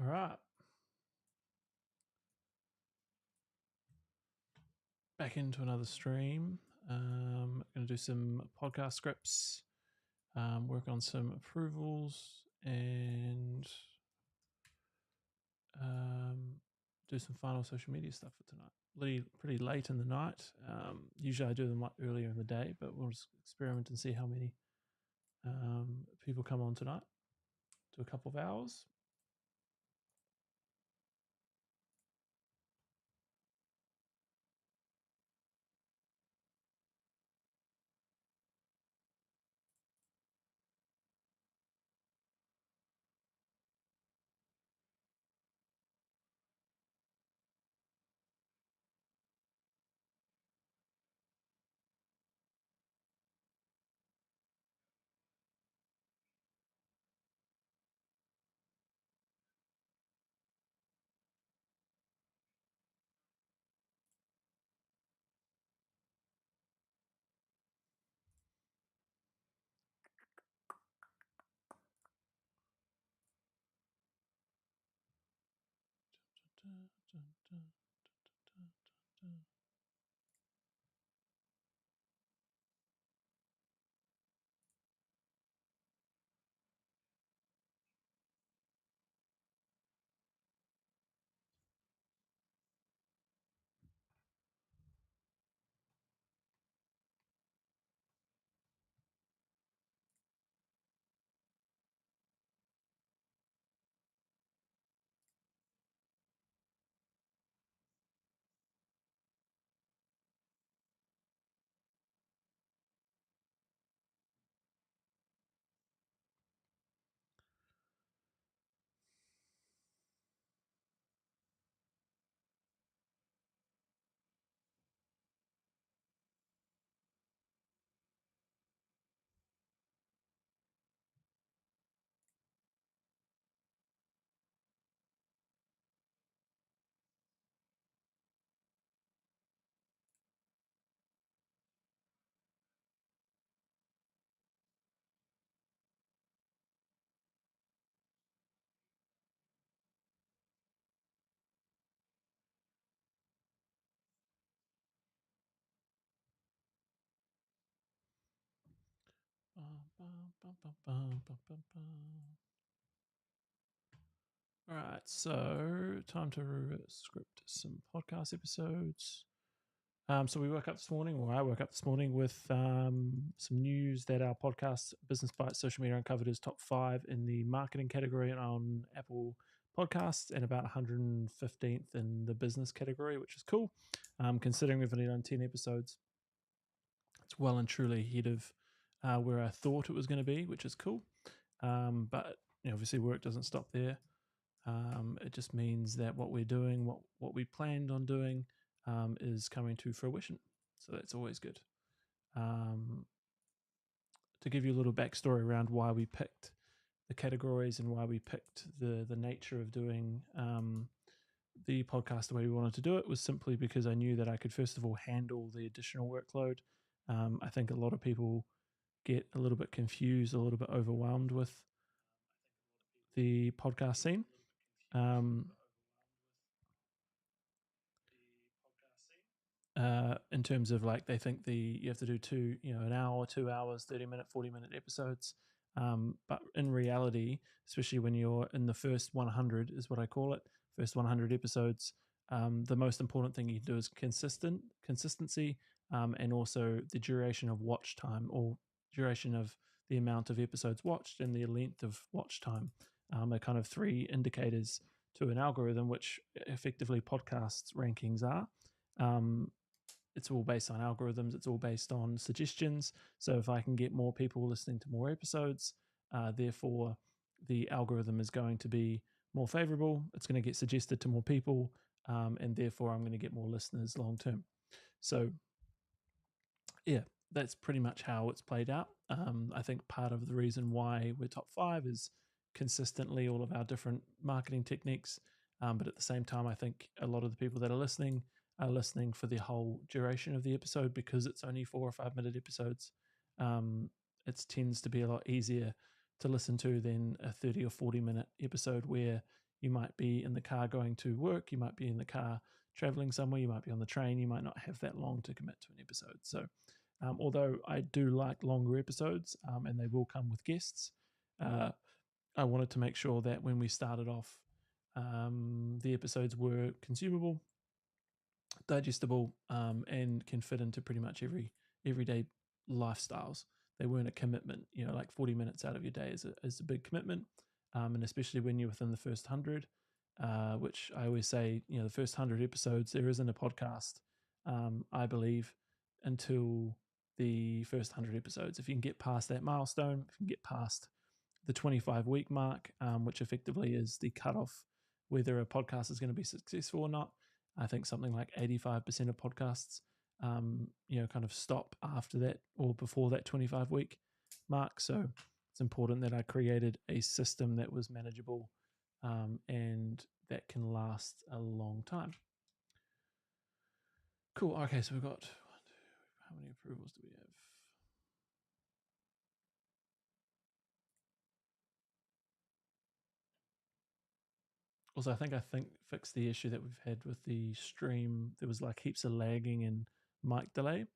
All right. Back into another stream. Going to do some podcast scripts, work on some approvals, and do some final social media stuff for tonight. Pretty late in the night. Usually I do them earlier in the day, but we'll just experiment and see how many people come on tonight. Do a couple of hours. All right, so time to script some podcast episodes. So we woke up this morning, or I woke up this morning with some news that our podcast, Business Bytes Social Media Uncovered, is top 5 in the marketing category on Apple Podcasts and about 115th in the business category, which is cool. Considering we've only done 10 episodes, it's well and truly ahead of where I thought it was going to be, which is cool. But obviously, work doesn't stop there. It just means that what we're doing, what we planned on doing, is coming to fruition. So that's always good. To give you a little backstory around why we picked the categories and why we picked the nature of doing the podcast the way we wanted to do it was simply because I knew that I could first of all handle the additional workload. I think a lot of people get a little bit confused, a little bit overwhelmed with the podcast scene. In terms of like they think you have to do an hour, 2 hours, 30-minute, 40-minute episodes. But in reality, especially when you're in the first 100 is what I call it, first 100 episodes, the most important thing you can do is consistency, and also the duration of watch time, or duration of the amount of episodes watched and the length of watch time, are kind of 3 indicators to an algorithm, which effectively podcasts rankings are. It's all based on algorithms. It's all based on suggestions. So if I can get more people listening to more episodes, therefore the algorithm is going to be more favorable. It's going to get suggested to more people, and therefore I'm going to get more listeners long term. So yeah, that's pretty much how it's played out. I think part of the reason why we're top 5 is consistently all of our different marketing techniques. But at the same time, I think a lot of the people that are listening for the whole duration of the episode, because it's only 4 or 5 minute episodes. It tends to be a lot easier to listen to than a 30 or 40-minute episode where You might be in the car going to work. You might be in the car traveling somewhere. You might be on the train. You might not have that long to commit to an episode. So, although I do like longer episodes, and they will come with guests, I wanted to make sure that when we started off, the episodes were consumable, digestible, and can fit into pretty much everyday lifestyles. They weren't a commitment, like 40 minutes out of your day is a big commitment, and especially when you're within the first 100, which I always say, the first 100 episodes, there isn't a podcast, I believe, until the first 100 episodes. If you can get past that milestone, if you can get past the 25-week mark, which effectively is the cutoff whether a podcast is going to be successful or not. I think something like 85% of podcasts, kind of stop after that or before that 25-week mark. So it's important that I created a system that was manageable, and that can last a long time. Cool. Okay, so we've got how many approvals do we have? Also, I think fixed the issue that we've had with the stream. There was like heaps of lagging and mic delay,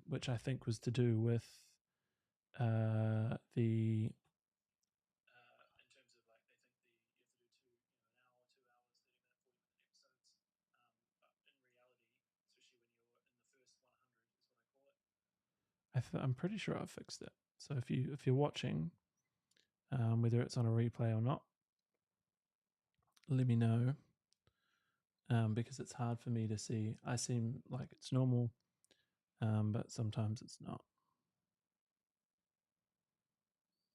which I think was to do with the in terms of like they think you have to do two, an hour, 2 hours, 30 minute, 40 minute episodes. But in reality, especially when you're in the first 100, is what I call it. I'm pretty sure I've fixed it. So if you're watching, whether it's on a replay or not, let me know, because it's hard for me to see. I seem like it's normal, but sometimes it's not.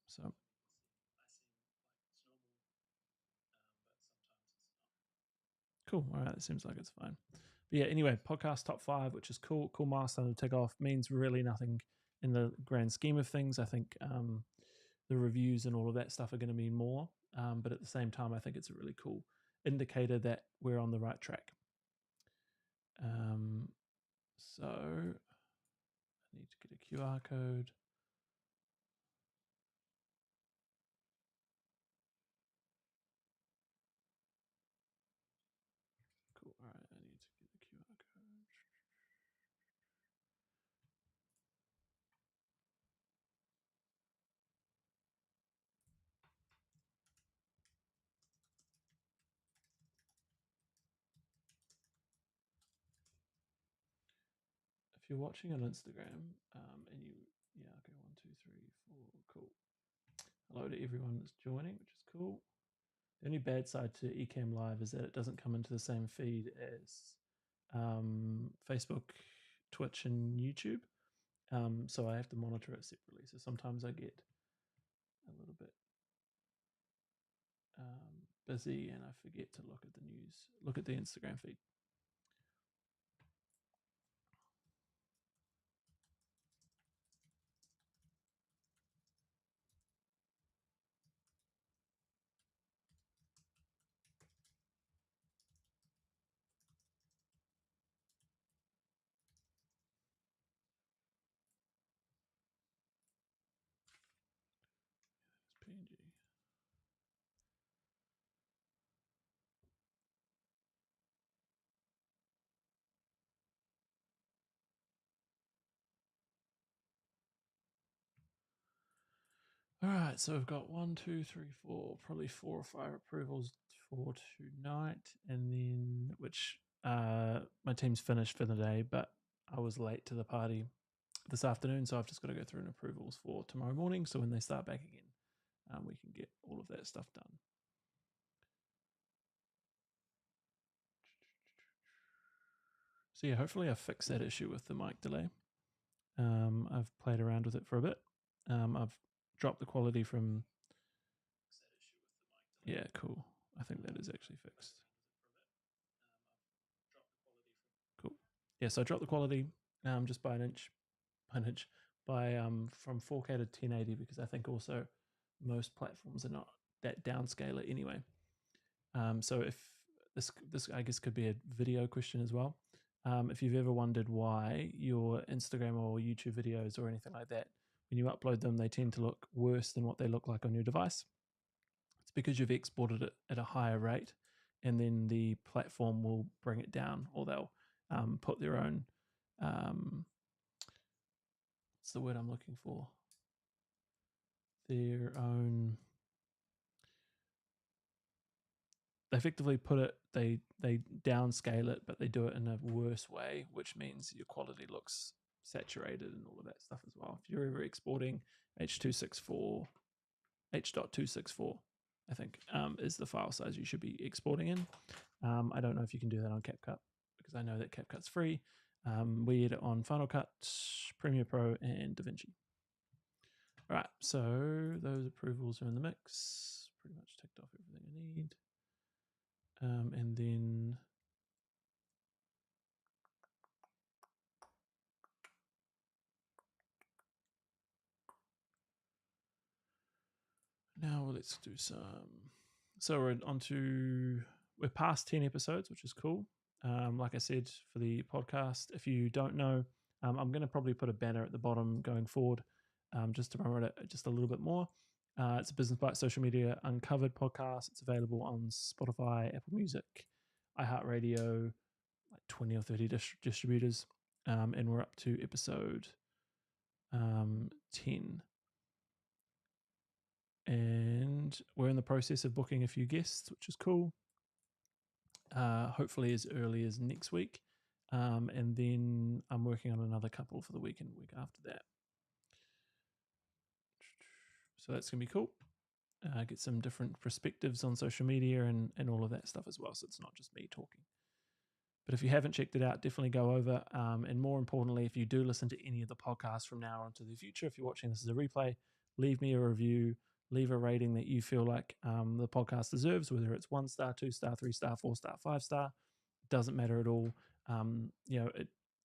So cool. All right, it seems like it's fine. But yeah, anyway, podcast top 5, which is cool milestone to tick off. Means really nothing in the grand scheme of things. I think the reviews and all of that stuff are going to mean more, but at the same time, I think it's a really cool indicator that we're on the right track. So I need to get a QR code. Cool. All right, I need to get the QR code. If you're watching on Instagram, and yeah, okay, 1, 2, 3, 4, cool. Hello to everyone that's joining, which is cool. The only bad side to Ecamm Live is that it doesn't come into the same feed as Facebook, Twitch, and YouTube. So I have to monitor it separately. So sometimes I get a little bit busy and I forget to look at the news, look at the Instagram feed. PNG. All right, so we've got 1, 2, 3, 4, probably 4 or 5 approvals for tonight, and then which my team's finished for the day, but I was late to the party this afternoon, so I've just got to go through an approvals for tomorrow morning. So when they start back again, we can get all of that stuff done. So yeah, hopefully I've fixed that issue with the mic delay. I've played around with it for a bit. I've dropped the quality from. Yeah, cool. I think that is actually fixed. Cool. Yeah, so I dropped the quality just by an inch, by from 4K to 1080, because I think also most platforms are not that downscaler anyway. So if this I guess could be a video question as well. If you've ever wondered why your Instagram or YouTube videos or anything like that, when you upload them, they tend to look worse than what they look like on your device, it's because you've exported it at a higher rate, and then the platform will bring it down, or they'll put their own what's the word I'm looking for? Their own. They effectively put it. They downscale it, but they do it in a worse way, which means your quality looks saturated and all of that stuff as well. If you're ever exporting H264, H.264, I think is the file size you should be exporting in. I don't know if you can do that on CapCut because I know that CapCut's free. We edit on Final Cut, Premiere Pro, and DaVinci. All right, so those approvals are in the mix. Pretty much ticked off everything I need. And then now let's do some. So we're past 10 episodes, which is cool. Like I said, for the podcast, if you don't know, I'm going to probably put a banner at the bottom going forward, just to promote it just a little bit more. It's a Business Bite Social Media Uncovered podcast. It's available on Spotify, Apple Music, iHeartRadio, like 20 or 30 distributors. And we're up to episode 10. And we're in the process of booking a few guests, which is cool. Hopefully as early as next week. And then I'm working on another couple for the week and week after that. So that's going to be cool. Get some different perspectives on social media and all of that stuff as well. So it's not just me talking. But if you haven't checked it out, definitely go over. And more importantly, if you do listen to any of the podcasts from now on to the future, if you're watching this as a replay, leave me a review, leave a rating that you feel like the podcast deserves, whether it's 1 star, 2 star, 3 star, 4 star, 5 star. It doesn't matter at all.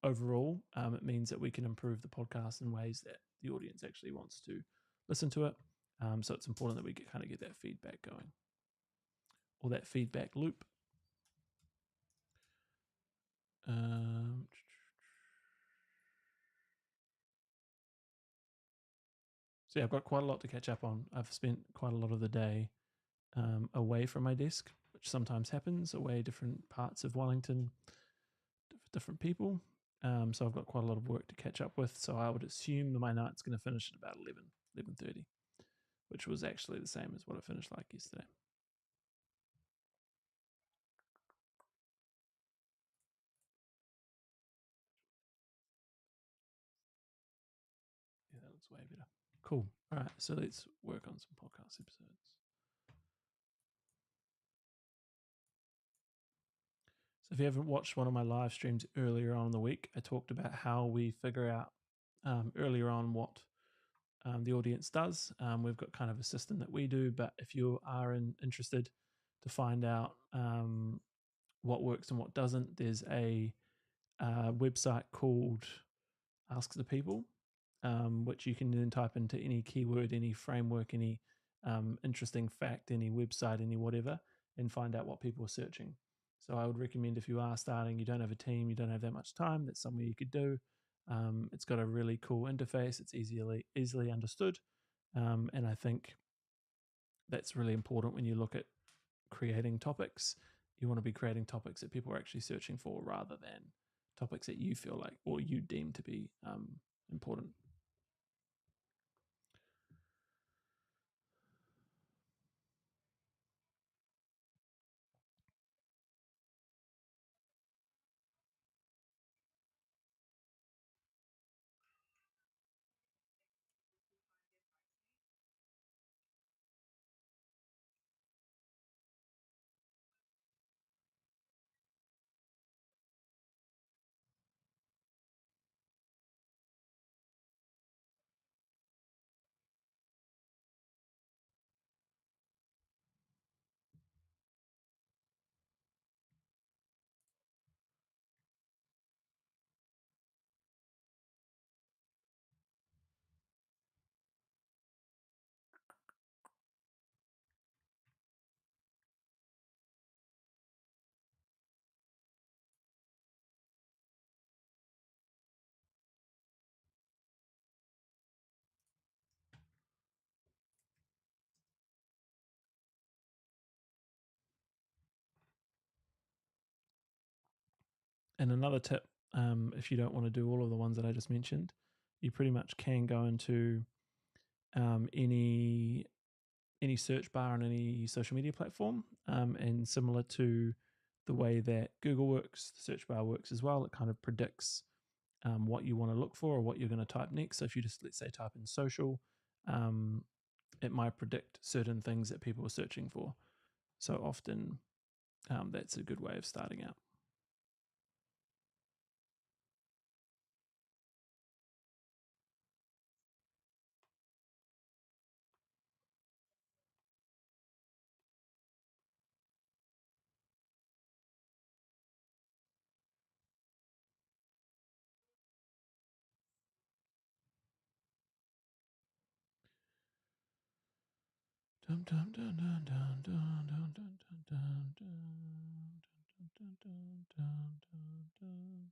Overall, it means that we can improve the podcast in ways that the audience actually wants to listen to it. So it's important that we kind of get that feedback going, or that feedback loop. So yeah, I've got quite a lot to catch up on. I've spent quite a lot of the day away from my desk, which sometimes happens, away different parts of Wellington, different people. So I've got quite a lot of work to catch up with. So I would assume that my night's going to finish at about 11:30, which was actually the same as what I finished like yesterday. Yeah, that looks way better. Cool. All right, so let's work on some podcast episodes. So if you haven't watched one of my live streams earlier on in the week, I talked about how we figure out earlier on what the audience does. We've got kind of a system that we do, but if you are interested to find out what works and what doesn't, there's a website called Ask the People, which you can then type into any keyword, any framework, any interesting fact, any website, any whatever, and find out what people are searching. So I would recommend if you are starting, you don't have a team, you don't have that much time, that's something you could do. It's got a really cool interface. It's easily understood, and I think that's really important when you look at creating topics. You want to be creating topics that people are actually searching for, rather than topics that you feel like or you deem to be important. And another tip, if you don't want to do all of the ones that I just mentioned, you pretty much can go into any search bar on any social media platform, and similar to the way that Google works, the search bar works as well. It kind of predicts what you want to look for or what you're going to type next. So if you just, let's say, type in social, it might predict certain things that people are searching for. So often that's a good way of starting out. Dum, dum, dum, dum, dum, dum, dum, dum, dum, dum, dum, dum, dum, dum, dum, dum.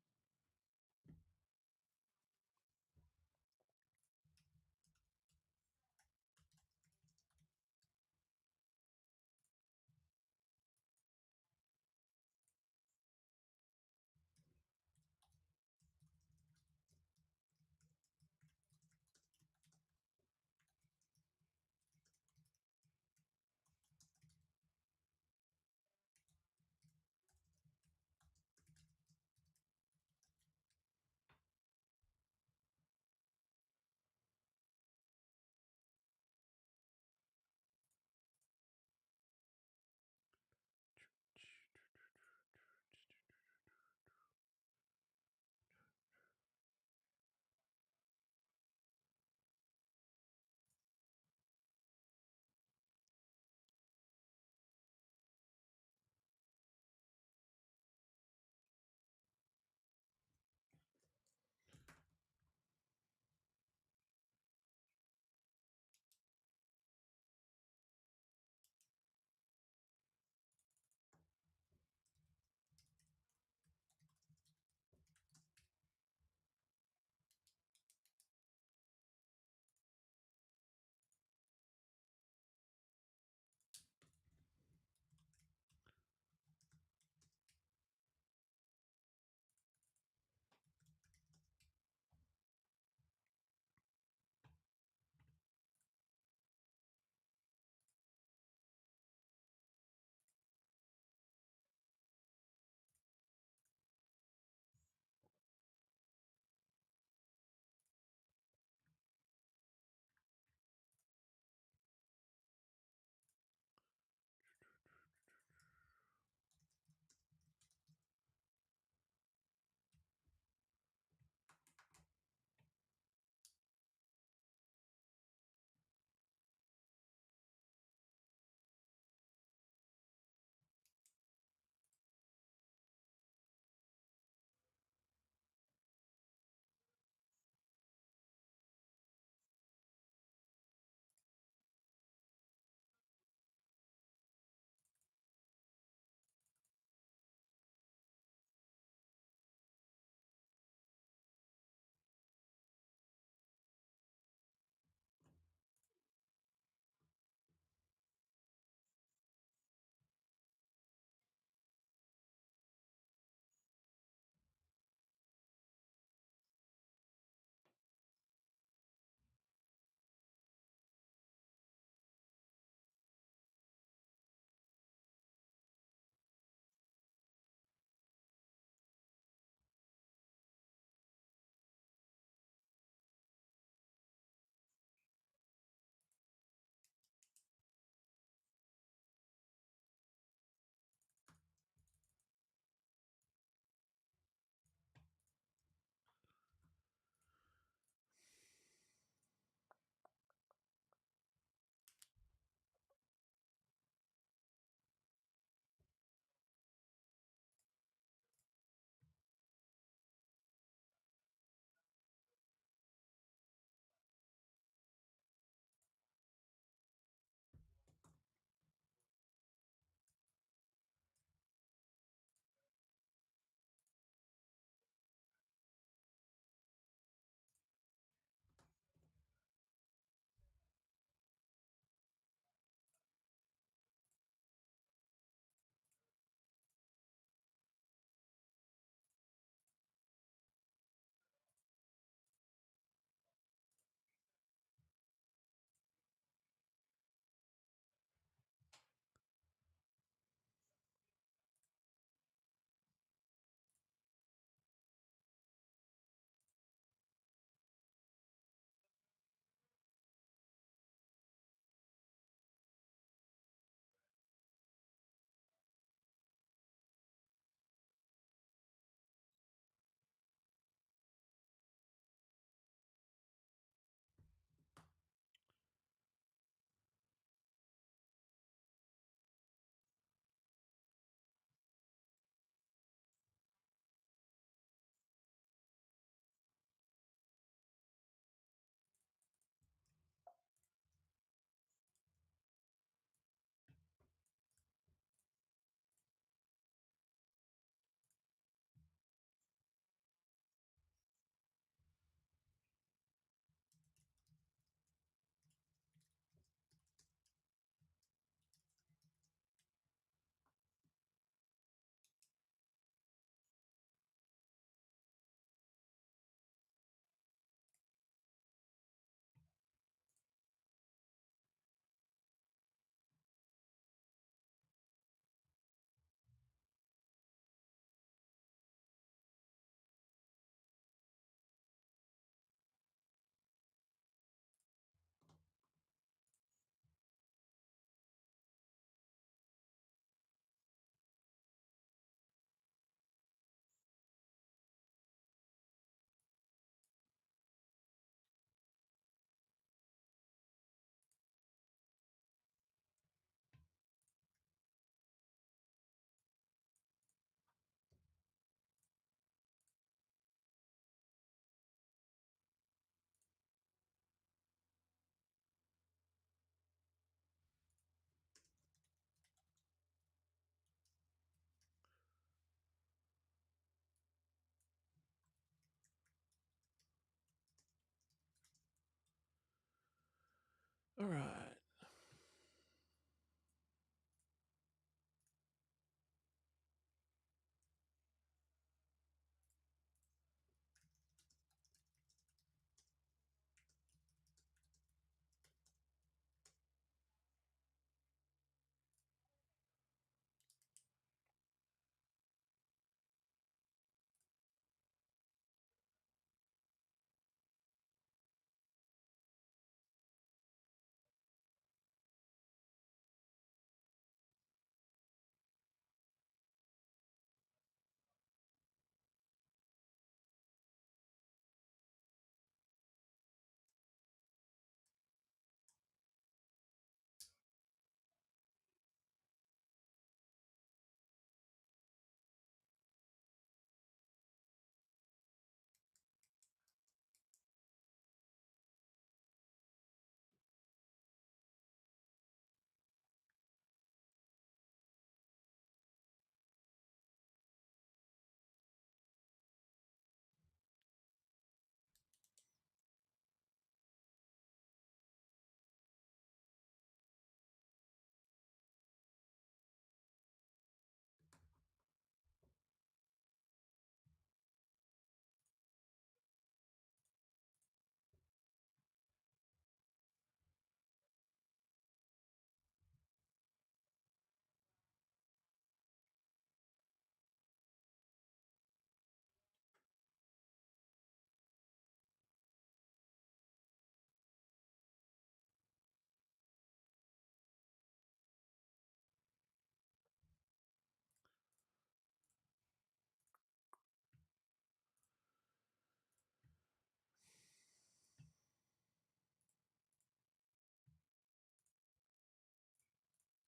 All right.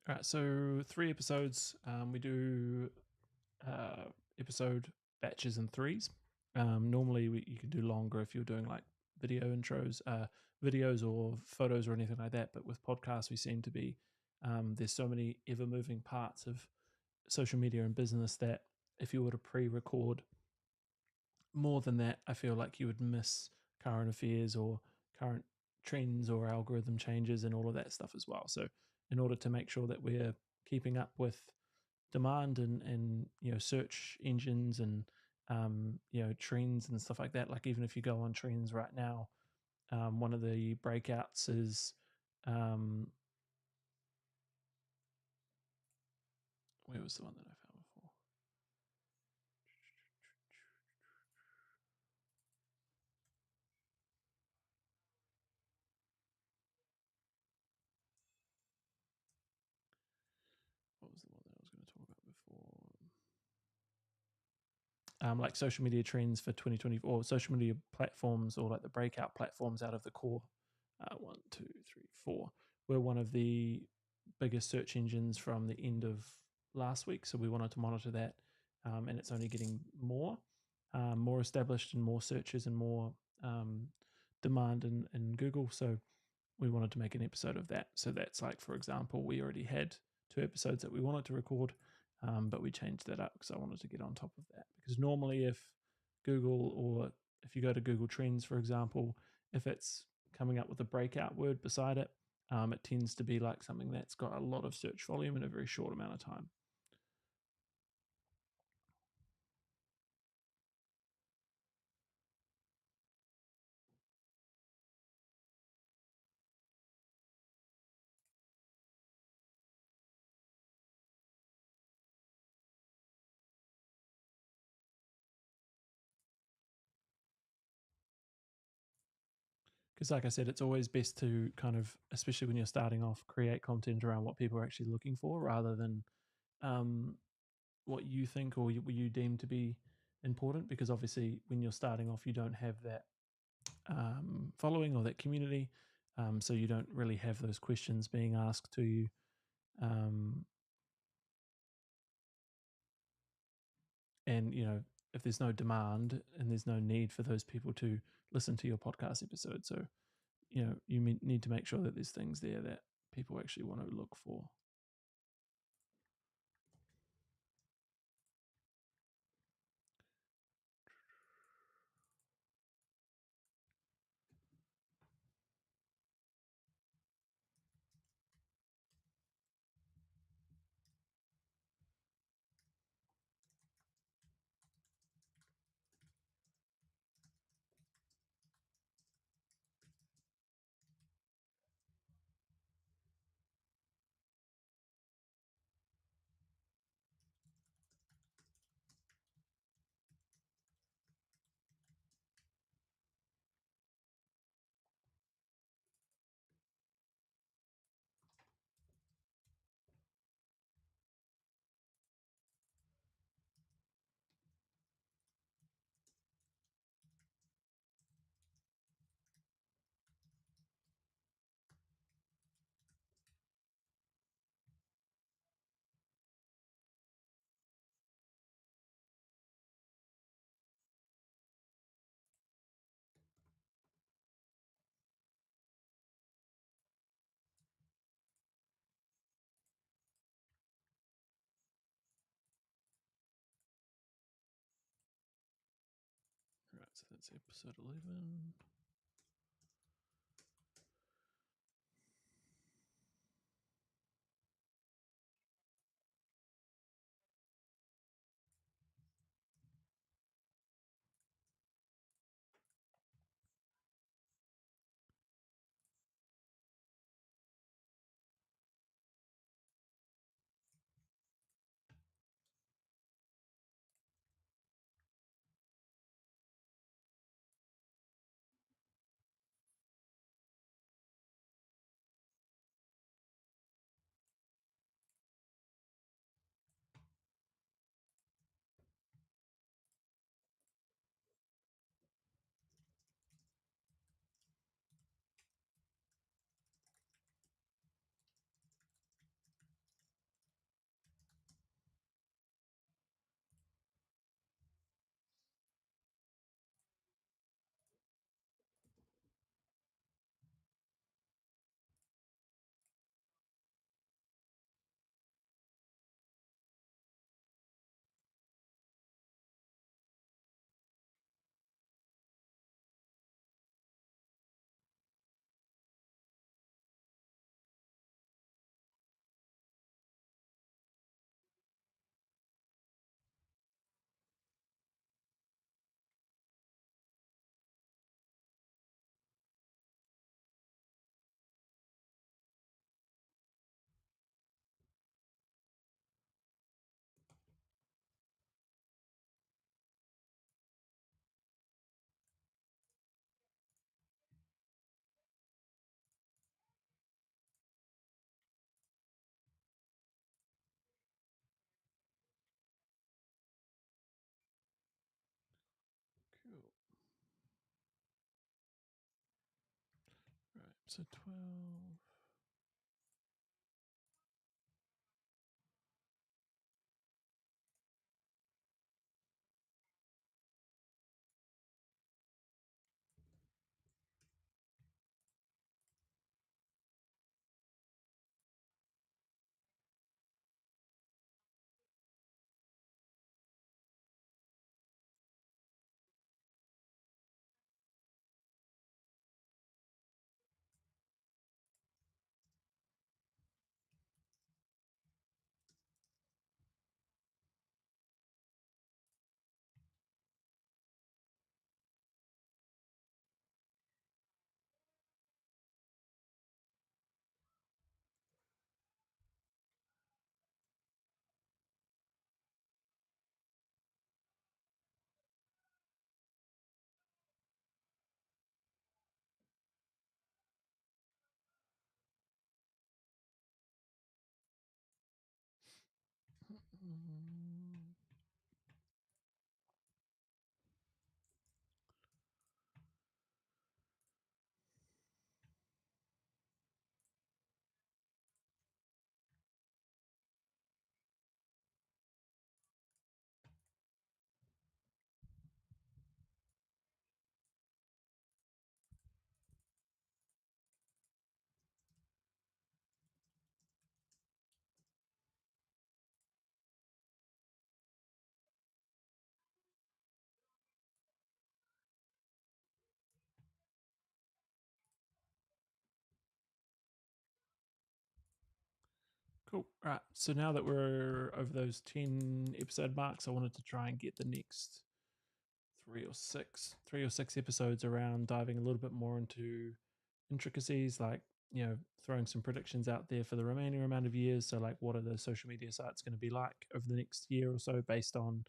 All right, so 3 episodes. We do uh, episode batches in threes. Normally, you can do longer if you're doing like video intros, videos or photos or anything like that. But with podcasts, we seem to be there's so many ever moving parts of social media and business that if you were to pre-record more than that, I feel like you would miss current affairs or current trends or algorithm changes and all of that stuff as well. So, in order to make sure that we're keeping up with demand and search engines and trends and stuff like that, like even if you go on trends right now, one of the breakouts is um, where was the one that I found before? What was the one that I was going to talk about before? Like social media trends for 2024, or social media platforms, or like the breakout platforms out of the core. One, two, three, four. We're one of the biggest search engines from the end of last week, so we wanted to monitor that, and it's only getting more established and more searches and more demand in Google. So we wanted to make an episode of that. So that's like, for example, we already had 2 episodes that we wanted to record, but we changed that up because I wanted to get on top of that. Because normally, if Google or if you go to Google Trends, for example, if it's coming up with a breakout word beside it, it tends to be like something that's got a lot of search volume in a very short amount of time. Because, like I said, it's always best to kind of, especially when you're starting off, create content around what people are actually looking for rather than um, what you think or you deem to be important, because obviously when you're starting off you don't have that following or that community, so you don't really have those questions being asked to you, um, and if there's no demand and there's no need for those people to listen to your podcast episode, so you need to make sure that there's things there that people actually want to look for. So that's episode 11. Cool. Right, so 12. Mm. Cool. Right. So now that we're over those 10 episode marks, I wanted to try and get the next 3 or 6 episodes around diving a little bit more into intricacies, like, throwing some predictions out there for the remaining amount of years. So, like, what are the social media sites going to be like over the next year or so, based on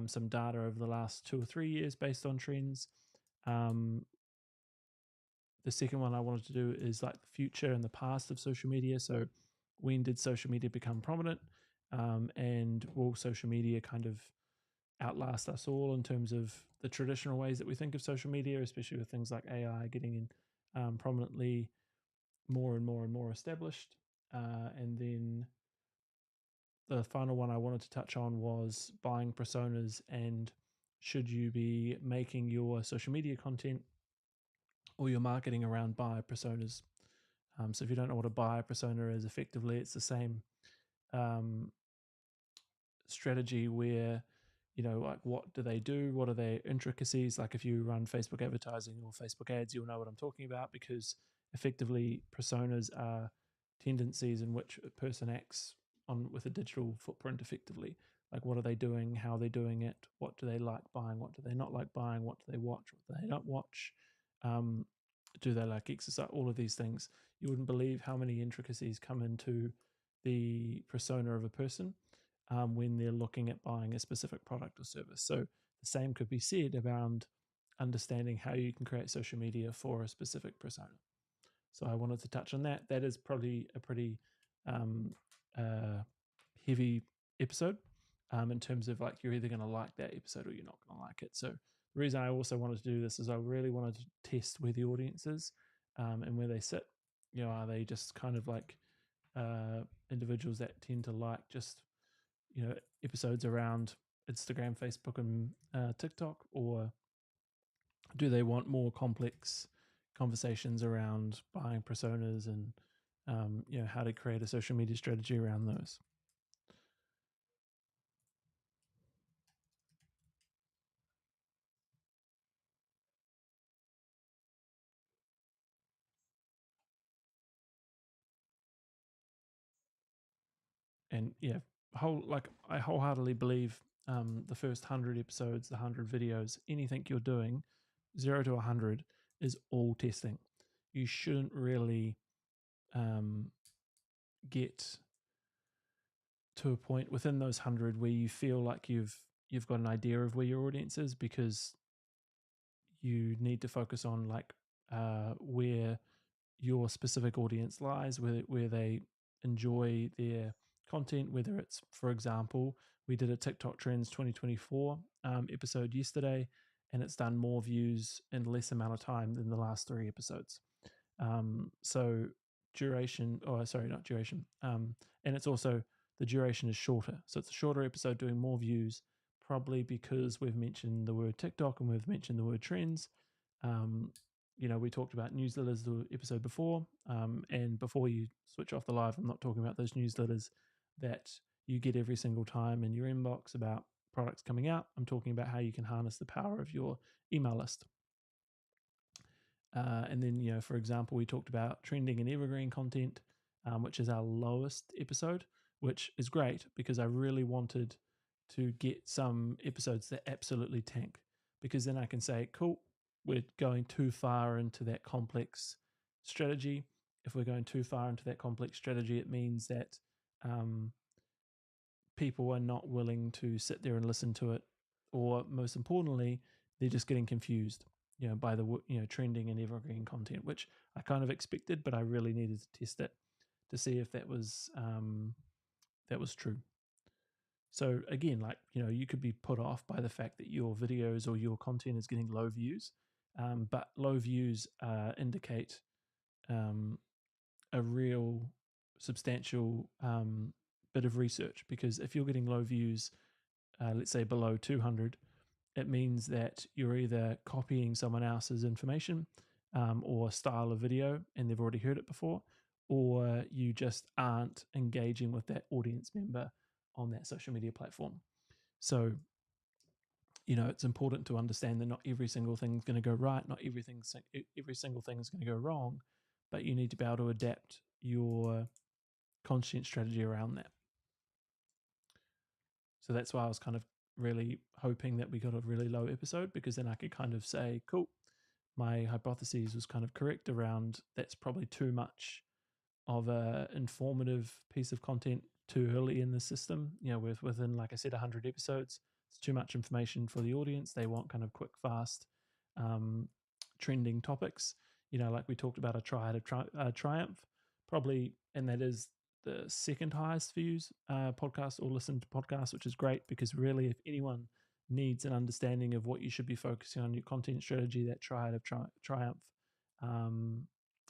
some data over the last 2 or 3 years, based on trends. Um, the second one I wanted to do is like the future and the past of social media. So, when did social media become prominent? And will social media kind of outlast us all in terms of the traditional ways that we think of social media, especially with things like AI getting in prominently more and more and more established? And then the final one I wanted to touch on was buying personas, and should you be making your social media content or your marketing around buyer personas? So if you don't know what a buyer persona is, effectively it's the same um, strategy where like what do they do? What are their intricacies? Like if you run Facebook advertising or Facebook ads, you'll know what I'm talking about, because effectively personas are tendencies in which a person acts on with a digital footprint effectively. Like what are they doing? How are they doing it? What do they like buying? What do they not like buying? What do they watch? What do they don't watch? Um, do they like exercise? All of these things. You wouldn't believe how many intricacies come into the persona of a person when they're looking at buying a specific product or service. So the same could be said around understanding how you can create social media for a specific persona. So I wanted to touch on that. That is probably a pretty um, uh, heavy episode in terms of like you're either going to like that episode or you're not going to like it. So the reason I also wanted to do this is I really wanted to test where the audience is and where they sit. Are they just kind of like individuals that tend to like just episodes around Instagram, Facebook, and TikTok, or do they want more complex conversations around buying personas and how to create a social media strategy around those? And yeah, I wholeheartedly believe the first 100 episodes, the 100 videos, anything you're doing, 0 to 100 is all testing. You shouldn't really get to a point within those 100 where you feel like you've got an idea of where your audience is, because you need to focus on like where your specific audience lies, where they enjoy their content, whether it's, for example, we did a TikTok Trends 2024 episode yesterday, and it's done more views in less amount of time than the last 3 episodes. So duration, or sorry, not duration, and it's also the duration is shorter. So it's a shorter episode doing more views, probably because we've mentioned the word TikTok and we've mentioned the word trends. Um, we talked about newsletters the episode before. And before you switch off the live, I'm not talking about those newsletters that you get every single time in your inbox about products coming out. I'm talking about how you can harness the power of your email list. And then, for example, we talked about trending and evergreen content, which is our lowest episode, which is great because I really wanted to get some episodes that absolutely tank, because then I can say, cool, we're going too far into that complex strategy. If we're going too far into that complex strategy, it means that people are not willing to sit there and listen to it, or most importantly, they're just getting confused, by the trending and evergreen content, which I kind of expected, but I really needed to test it to see if that was true. So again, like you could be put off by the fact that your videos or your content is getting low views, but low views indicate a real substantial bit of research, because if you're getting low views, let's say below 200, it means that you're either copying someone else's information or style of video and they've already heard it before, or you just aren't engaging with that audience member on that social media platform. So, it's important to understand that not every single thing is going to go right, not every single thing is going to go wrong, but you need to be able to adapt your content strategy around that. So that's why I was kind of really hoping that we got a really low episode, because then I could kind of say, cool, my hypothesis was kind of correct around that's probably too much of a informative piece of content too early in the system. Within, like I said, 100 episodes, it's too much information for the audience. They want kind of quick, fast, trending topics. Like we talked about a triad of Triumph, probably, and that is the second highest views podcast or listen to podcasts, which is great, because really, if anyone needs an understanding of what you should be focusing on your content strategy, that triad of Triumph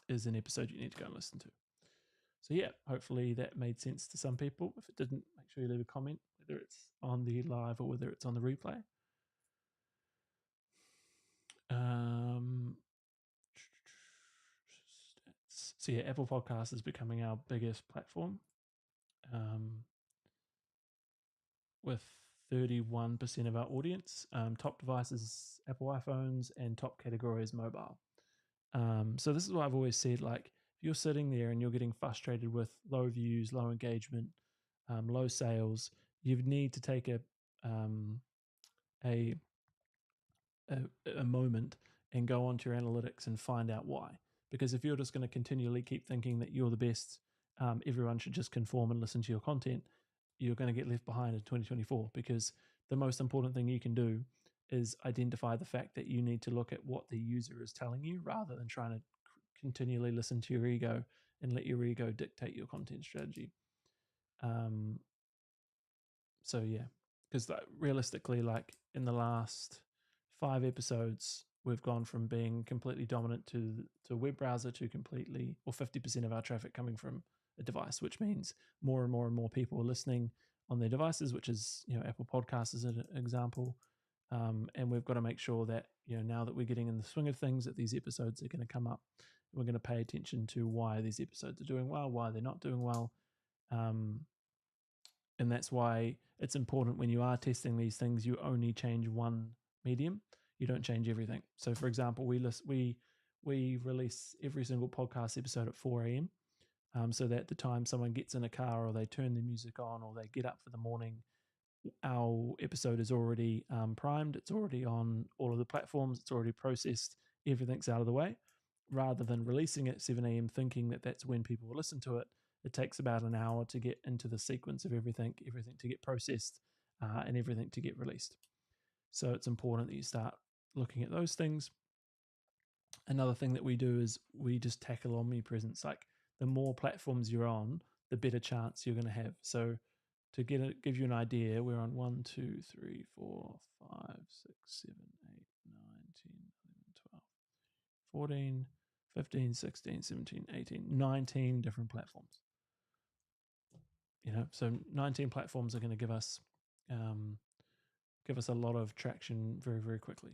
is an episode you need to go and listen to. So yeah, hopefully that made sense to some people. If it didn't, make sure you leave a comment, whether it's on the live or whether it's on the replay. So yeah, Apple Podcast is becoming our biggest platform, with 31% of our audience. Top devices, Apple iPhones, and top category is mobile. So this is what I've always said, like, if you're sitting there and you're getting frustrated with low views, low engagement, low sales, you need to take a moment and go onto your analytics and find out why. Because if you're just going to continually keep thinking that you're the best, everyone should just conform and listen to your content, you're going to get left behind in 2024. Because the most important thing you can do is identify the fact that you need to look at what the user is telling you rather than trying to continually listen to your ego and let your ego dictate your content strategy. So yeah, because realistically, like in the last 5 episodes, we've gone from being completely dominant to web browser to completely, or 50% of our traffic coming from a device, which means more and more and more people are listening on their devices, which is, Apple Podcasts is an example. And we've got to make sure that, now that we're getting in the swing of things, that these episodes are going to come up. We're going to pay attention to why these episodes are doing well, why they're not doing well. And that's why it's important when you are testing these things, you only change one medium. You don't change everything. So, for example, we release every single podcast episode at 4 a.m. So that the time someone gets in a car or they turn their music on or they get up for the morning, our episode is already primed. It's already on all of the platforms. It's already processed. Everything's out of the way. Rather than releasing it at 7 a.m. thinking that that's when people will listen to it, it takes about an hour to get into the sequence of everything to get processed, and everything to get released. So it's important that you start looking at those things. Another thing that we do is we just tackle omnipresence. Like, the more platforms you're on, the better chance you're going to have. So to give you an idea, we're on 1, 2, 3, 4, 5, 6, 7, 8, 9, 10, 11, 12, 14, 15, 16, 17, 18, 19 different platforms. So 19 platforms are going to give us a lot of traction very, very quickly.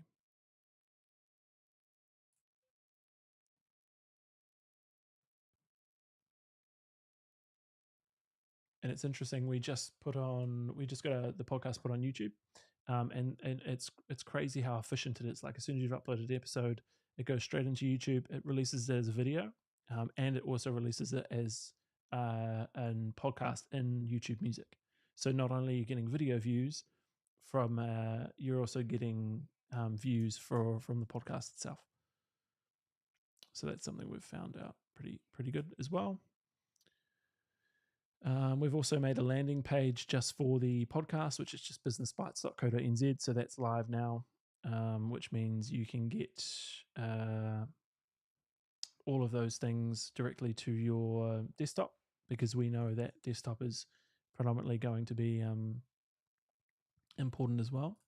And it's interesting. We just got the podcast put on YouTube, and it's crazy how efficient it is. Like, as soon as you've uploaded the episode, it goes straight into YouTube. It releases it as a video, and it also releases it as a podcast in YouTube Music. So not only are you getting video views from, you're also getting views from the podcast itself. So that's something we've found out pretty good as well. We've also made a landing page just for the podcast, which is just businessbytes.co.nz. So that's live now, which means you can get all of those things directly to your desktop, because we know that desktop is predominantly going to be important as well.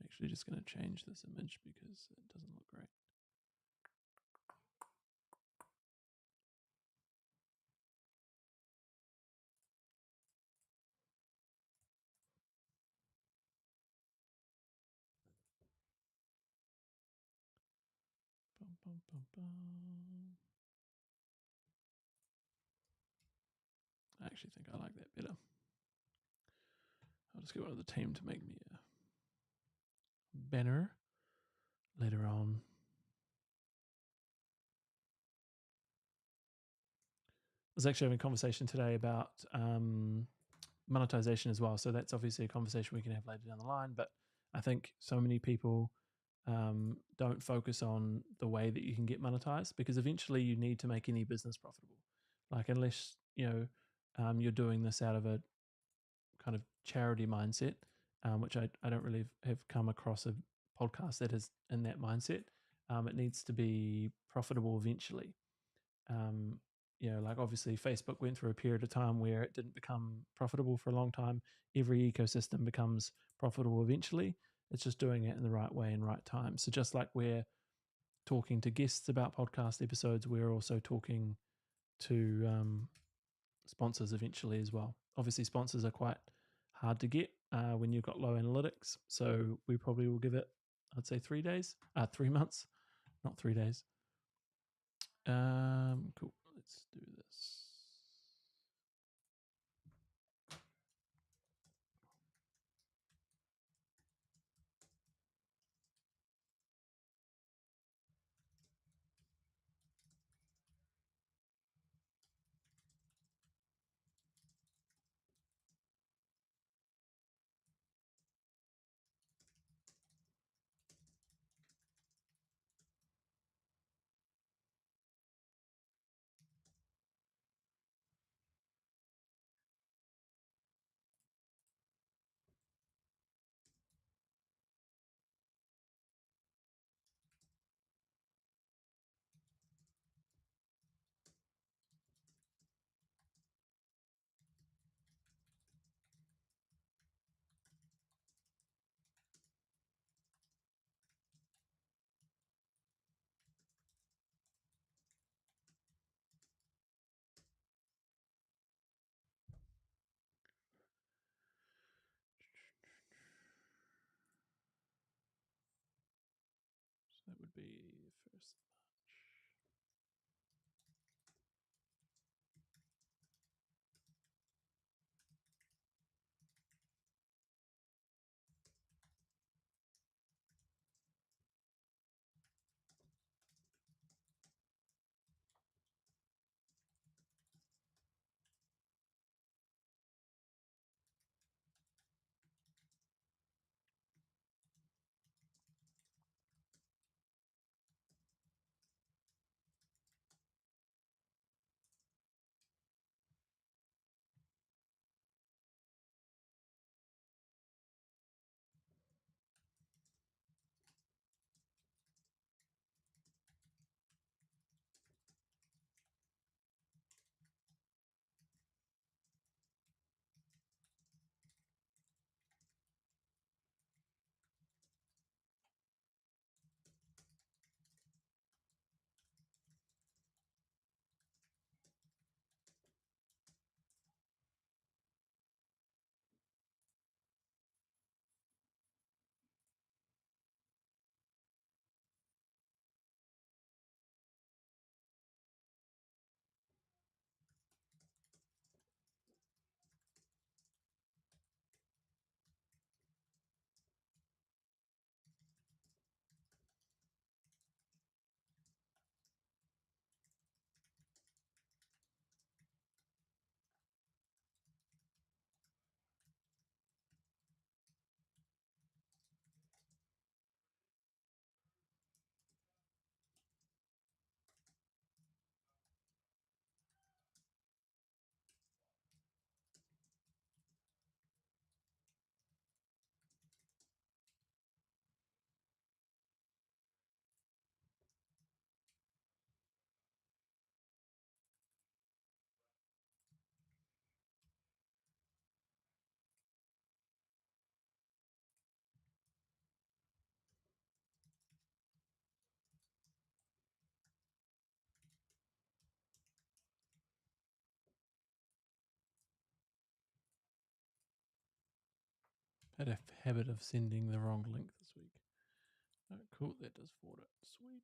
I'm actually just going to change this image because it doesn't look great. I actually think I like that better. I'll just get one of the team to make me a banner later on. I was actually having a conversation today about monetization as well. So that's obviously a conversation we can have later down the line. But I think so many people don't focus on the way that you can get monetized, because eventually you need to make any business profitable. Like, unless you're doing this out of a kind of charity mindset, which I don't really have come across a podcast that is in that mindset. It needs to be profitable eventually. Like, obviously Facebook went through a period of time where it didn't become profitable for a long time. Every ecosystem becomes profitable eventually. It's just doing it in the right way and right time. So just like we're talking to guests about podcast episodes, we're also talking to sponsors eventually as well. Obviously, sponsors are quite hard to get when you've got low analytics. So we probably will give it, I'd say 3 days, 3 months, not 3 days. Cool. Let's do this. be 1st March. Had a habit of sending the wrong link this week. Oh, cool, that does forward it. Sweet.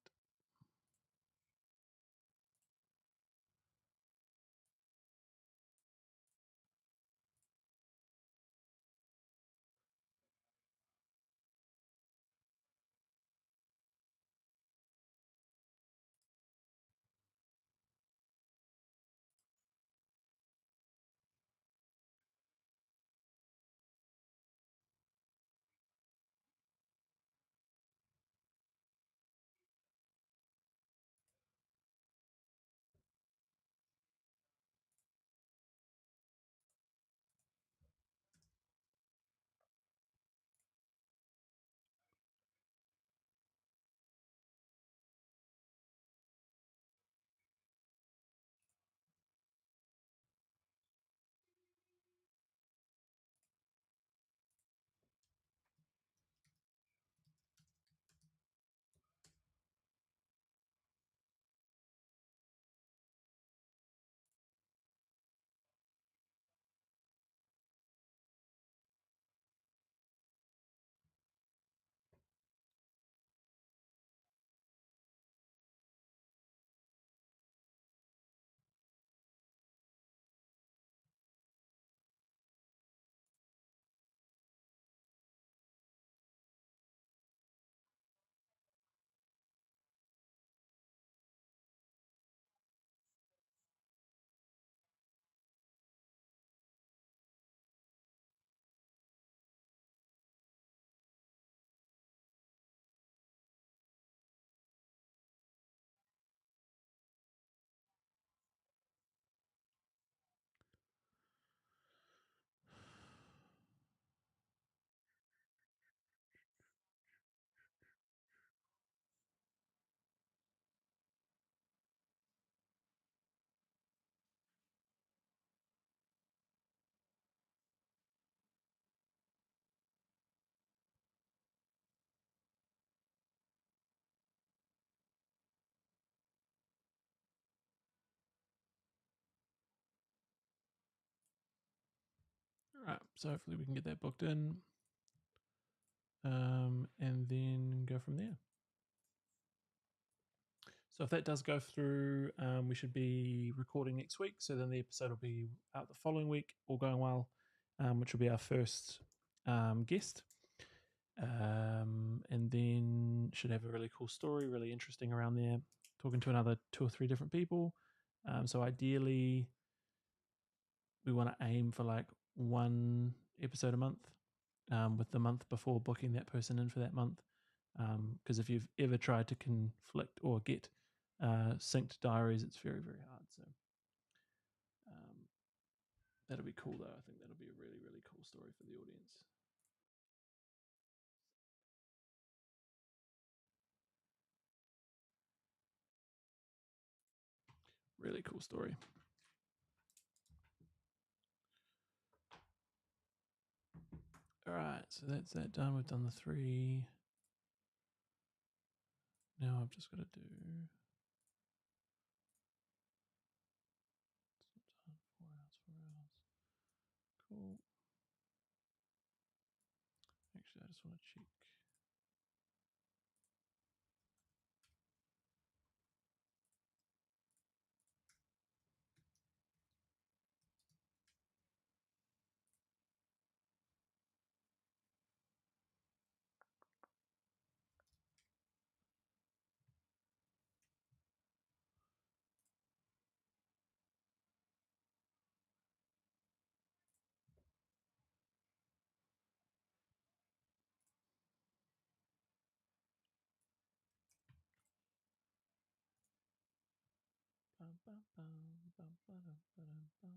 All right, so hopefully we can get that booked in, and then go from there. So if that does go through, we should be recording next week. So then the episode will be out the following week, all going well, which will be our first guest. And then should have a really cool story, really interesting around there, talking to another 2 or 3 different people. So ideally, we want to aim for like 1 episode a month, with the month before booking that person in for that month. Because if you've ever tried to conflict or get synced diaries, it's very, very hard. So um, that'll be cool, though. I think that'll be a really, really cool story for the audience. Really cool story. All right, so that's that done. We've done the 3. Now I've just got to do 4 hours, 4 hours. Cool. Actually, I just want to check. Bum, bum, bum, bum, ba-dum, ba-dum, bum, bum.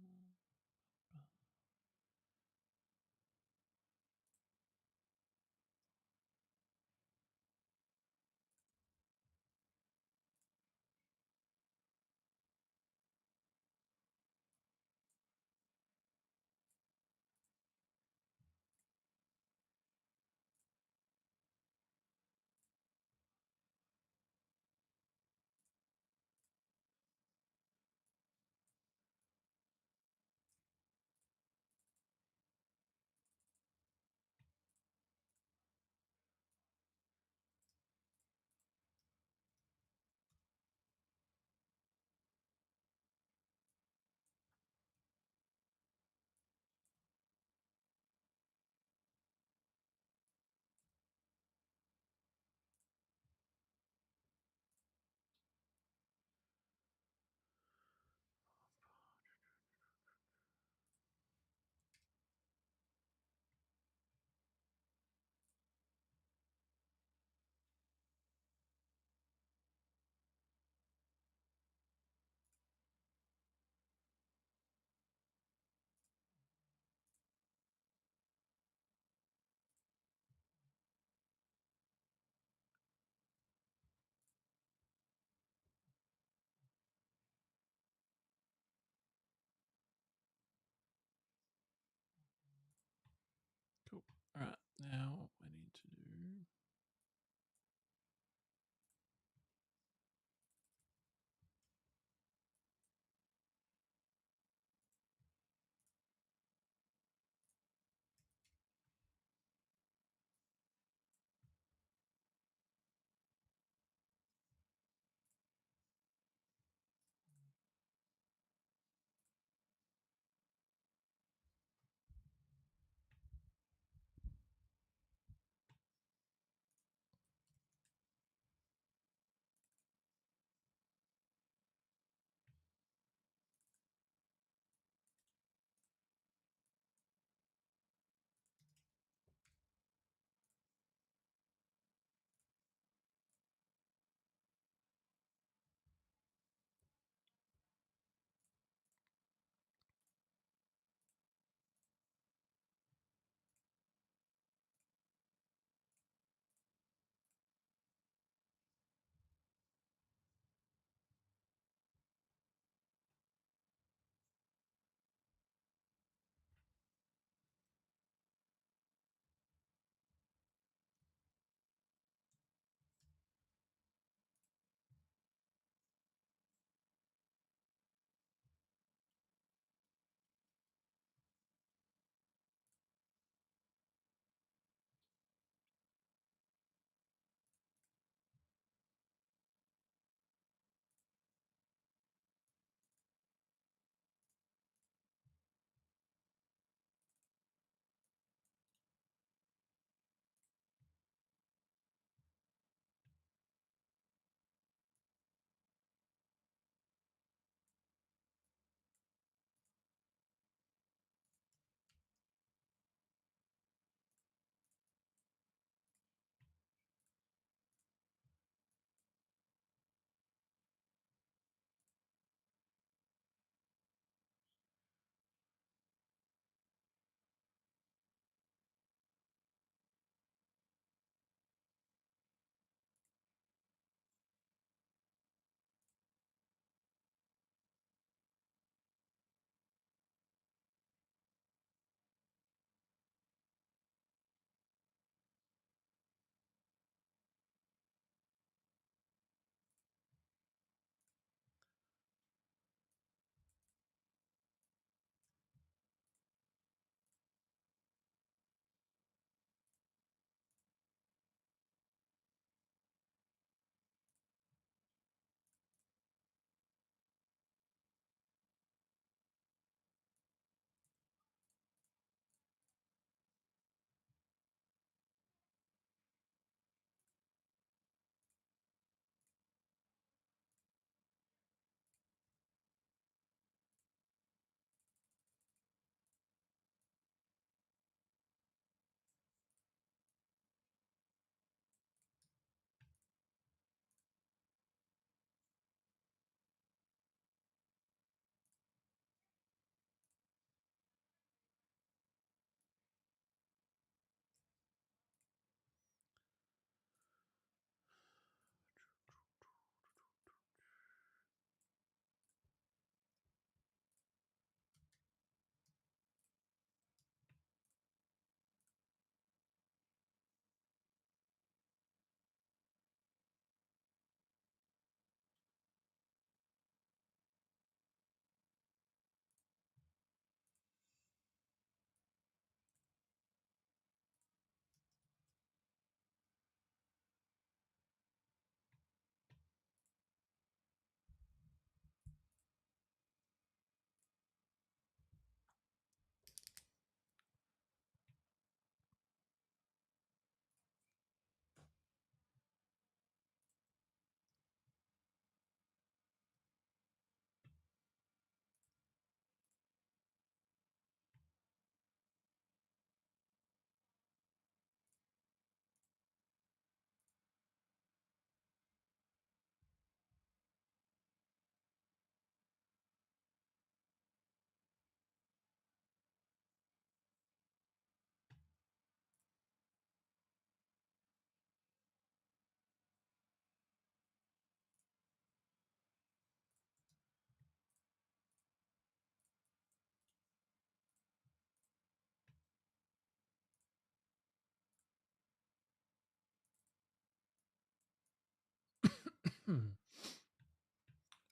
All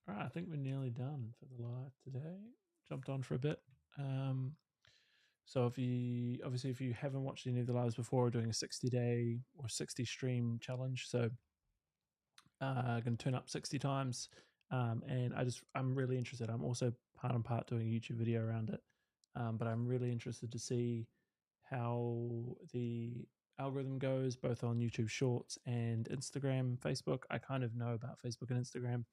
right, I think we're nearly done for the live today. Jumped on for a bit. So if you haven't watched any of the lives before, we're doing a 60-day or 60 stream challenge. So going to turn up 60 times. And I'm really interested. I'm also part and part doing a YouTube video around it. But I'm really interested to see how the algorithm goes, both on YouTube Shorts and Instagram, Facebook. I kind of know about Facebook and Instagram,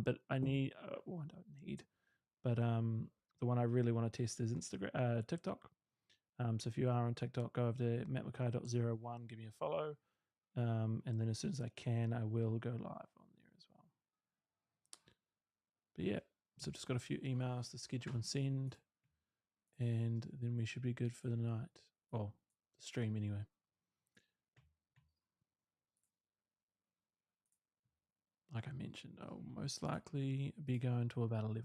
but I need, I don't need, but the one I really want to test is TikTok. So if you are on TikTok, go over to mattmackay.01, give me a follow. And then as soon as I can, I will go live on there as well. But yeah, so just got a few emails to schedule and send, and then we should be good for the night. Well, the stream anyway. Like I mentioned, I'll most likely be going to about 11.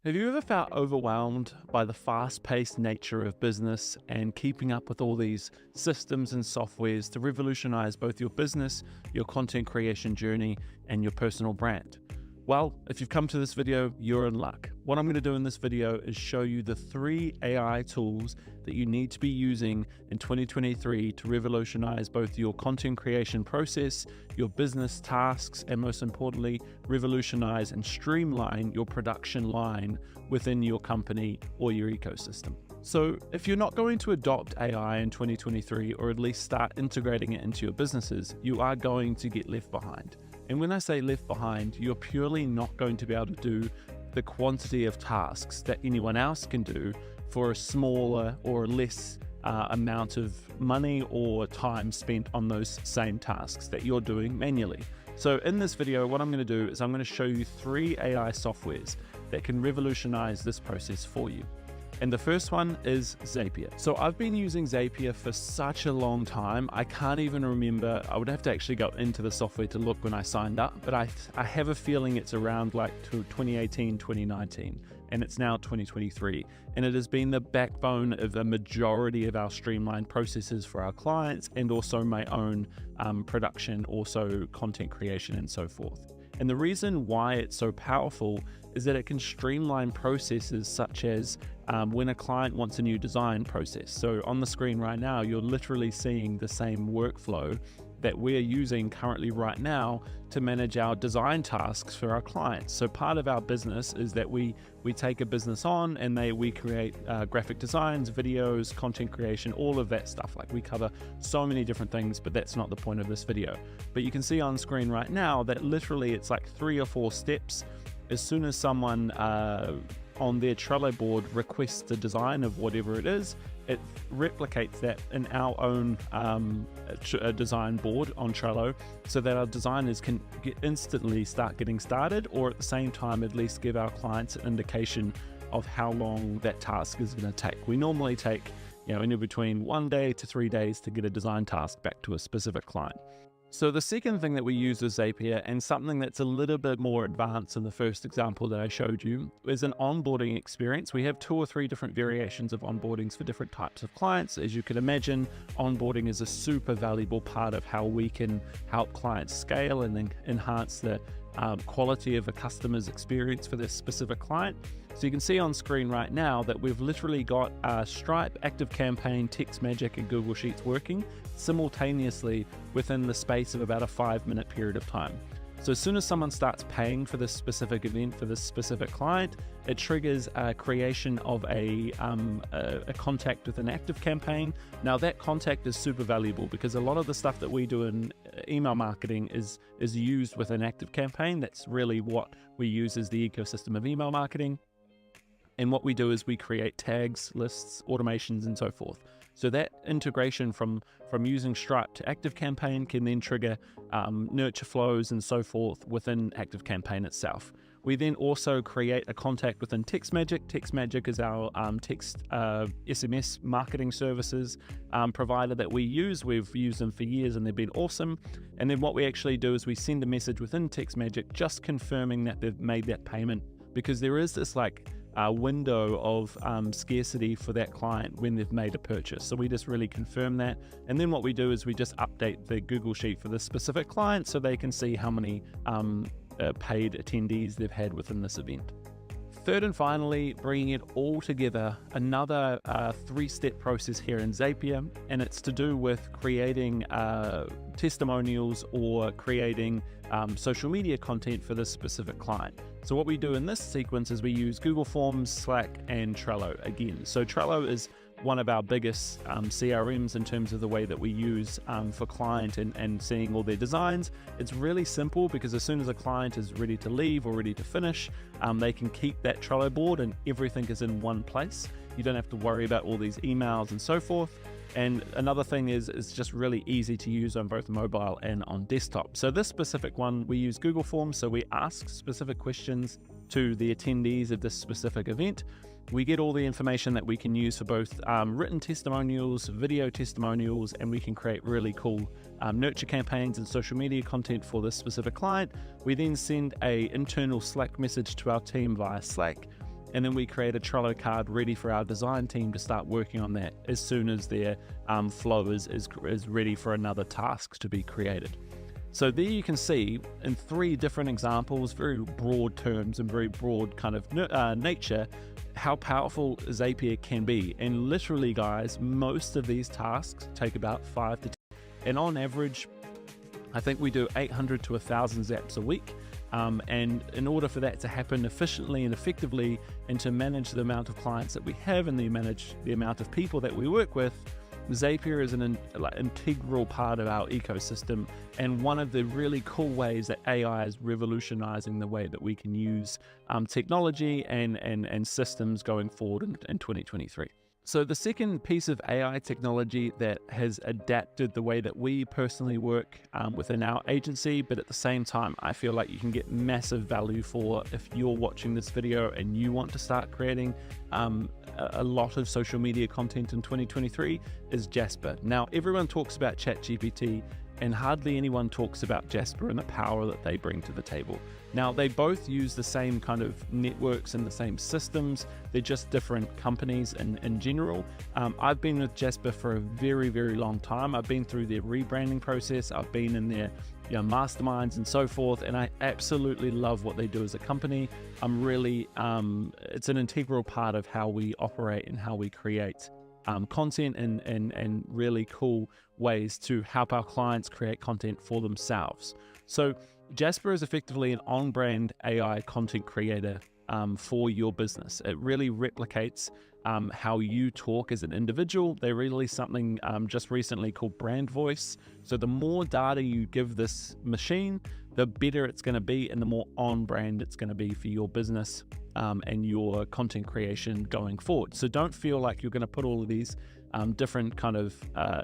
Have you ever felt overwhelmed by the fast-paced nature of business and keeping up with all these systems and softwares to revolutionize both your business, your content creation journey, and your personal brand? Well, if you've come to this video, you're in luck. What I'm going to do in this video is show you the 3 AI tools that you need to be using in 2023 to revolutionize both your content creation process, your business tasks, and most importantly, revolutionize and streamline your production line within your company or your ecosystem. So if you're not going to adopt AI in 2023, or at least start integrating it into your businesses, you are going to get left behind. And when I say left behind, you're purely not going to be able to do the quantity of tasks that anyone else can do for a smaller or less amount of money or time spent on those same tasks that you're doing manually. So in this video, what I'm going to do is I'm going to show you 3 AI softwares that can revolutionize this process for you. And the first one is Zapier. So I've been using Zapier for such a long time, I can't even remember. I would have to actually go into the software to look when I signed up, but I have a feeling it's around like 2018, 2019, and it's now 2023. And it has been the backbone of the majority of our streamlined processes for our clients, and also my own production, also content creation and so forth. And the reason why it's so powerful is that it can streamline processes such as when a client wants a new design process. So on the screen right now, you're literally seeing the same workflow that we're using currently right now to manage our design tasks for our clients. So part of our business is that we take a business on and we create graphic designs, videos, content creation, all of that stuff. Like, we cover so many different things, but that's not the point of this video. But you can see on screen right now that literally it's like 3 or 4 steps. As soon as someone on their Trello board requests the design of whatever it is, it replicates that in our own design board on Trello, so that our designers can instantly start getting started, or at the same time at least give our clients an indication of how long that task is going to take. We normally take in between 1 day to 3 days to get a design task back to a specific client. So the second thing that we use with Zapier, and something that's a little bit more advanced than the first example that I showed you, is an onboarding experience. We have 2 or 3 different variations of onboardings for different types of clients. As you can imagine, onboarding is a super valuable part of how we can help clients scale and then enhance the quality of a customer's experience for this specific client. So you can see on screen right now that we've literally got Stripe, ActiveCampaign, TextMagick, and Google Sheets working simultaneously within the space of about a 5-minute period of time. So as soon as someone starts paying for this specific event for this specific client, it triggers a creation of a contact with an ActiveCampaign. Now that contact is super valuable because a lot of the stuff that we do in email marketing is used with an ActiveCampaign. That's really what we use as the ecosystem of email marketing. And what we do is we create tags, lists, automations, and so forth. So that integration from using Stripe to ActiveCampaign can then trigger nurture flows and so forth within ActiveCampaign itself. We then also create a contact within TextMagick. TextMagick is our text SMS marketing services provider that we use. We've used them for years and they've been awesome. And then what we actually do is we send a message within TextMagick just confirming that they've made that payment, because there is this window of scarcity for that client when they've made a purchase. So we just really confirm that. And then what we do is we just update the Google Sheet for the specific client so they can see how many paid attendees they've had within this event. Third and finally, bringing it all together, another 3-step process here in Zapier, and it's to do with creating testimonials or creating social media content for this specific client. So what we do in this sequence is we use Google Forms, Slack, and Trello again. So Trello is one of our biggest CRMs in terms of the way that we use for client and seeing all their designs. It's really simple because as soon as a client is ready to leave or ready to finish, they can keep that Trello board and everything is in one place. You don't have to worry about all these emails and so forth. And another thing is it's just really easy to use on both mobile and on desktop. So this specific one, we use Google Forms. So we ask specific questions to the attendees of this specific event. We get all the information that we can use for both written testimonials, video testimonials, and we can create really cool nurture campaigns and social media content for this specific client. We then send an internal Slack message to our team via Slack, and then we create a Trello card ready for our design team to start working on that as soon as their flow is ready for another task to be created. So there you can see in 3 different examples, very broad terms and very broad kind of nature, how powerful Zapier can be. And literally, guys, most of these tasks take about 5 to 10. And on average, I think we do 800 to 1,000 zaps a week. And in order for that to happen efficiently and effectively, and to manage the amount of clients that we have and manage the amount of people that we work with, Zapier is an integral part of our ecosystem, and one of the really cool ways that AI is revolutionizing the way that we can use technology and systems going forward in 2023. So the second piece of AI technology that has adapted the way that we personally work within our agency, but at the same time, I feel like you can get massive value for if you're watching this video and you want to start creating a lot of social media content in 2023, is Jasper. Now, everyone talks about ChatGPT and hardly anyone talks about Jasper and the power that they bring to the table. Now, they both use the same kind of networks and the same systems. They're just different companies in general. I've been with Jasper for a very, very long time. I've been through their rebranding process. I've been in their masterminds and so forth, and I absolutely love what they do as a company. I'm really, it's an integral part of how we operate and how we create content and really cool ways to help our clients create content for themselves. So Jasper is effectively an on-brand AI content creator for your business. It really replicates how you talk as an individual. They released something just recently called Brand Voice. So the more data you give this machine, the better it's going to be and the more on-brand it's going to be for your business and your content creation going forward. So don't feel like you're going to put all of these different kind of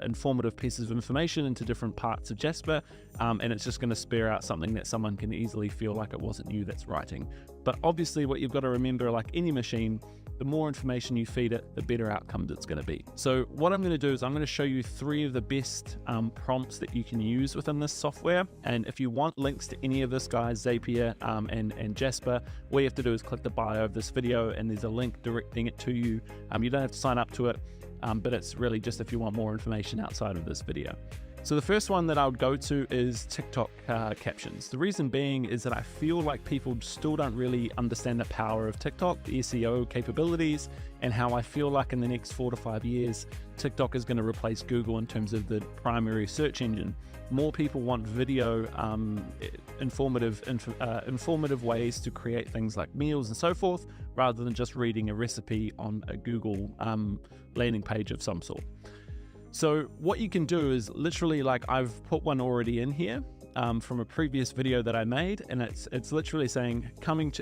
informative pieces of information into different parts of Jasper, and it's just going to spare out something that someone can easily feel like it wasn't you that's writing. But obviously what you've got to remember, like any machine, the more information you feed it, the better outcomes it's going to be. So what I'm going to do is I'm going to show you 3 of the best prompts that you can use within this software. And if you want links to any of this, guys, Zapier and Jasper, all you have to do is click the bio of this video and there's a link directing it to you. You don't have to sign up to it, but it's really just if you want more information outside of this video. So the first one that I would go to is TikTok captions. The reason being is that I feel like people still don't really understand the power of TikTok, the SEO capabilities, and how I feel like in the next 4 to 5 years, TikTok is going to replace Google in terms of the primary search engine. More people want video, informative ways to create things like meals and so forth, rather than just reading a recipe on a Google landing page of some sort. So what you can do is literally, like, I've put one already in here from a previous video that I made, and it's literally saying coming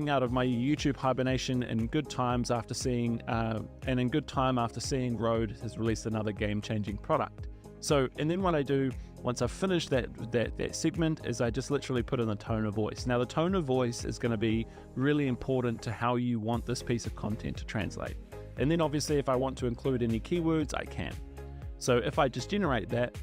out of my YouTube hibernation in good times after seeing and in good time after seeing Rode has released another game-changing product. So, and then what I do once I've finished that segment is I just literally put in the tone of voice. Now the tone of voice is going to be really important to how you want this piece of content to translate. And then obviously if I want to include any keywords, I can. So if I just generate that,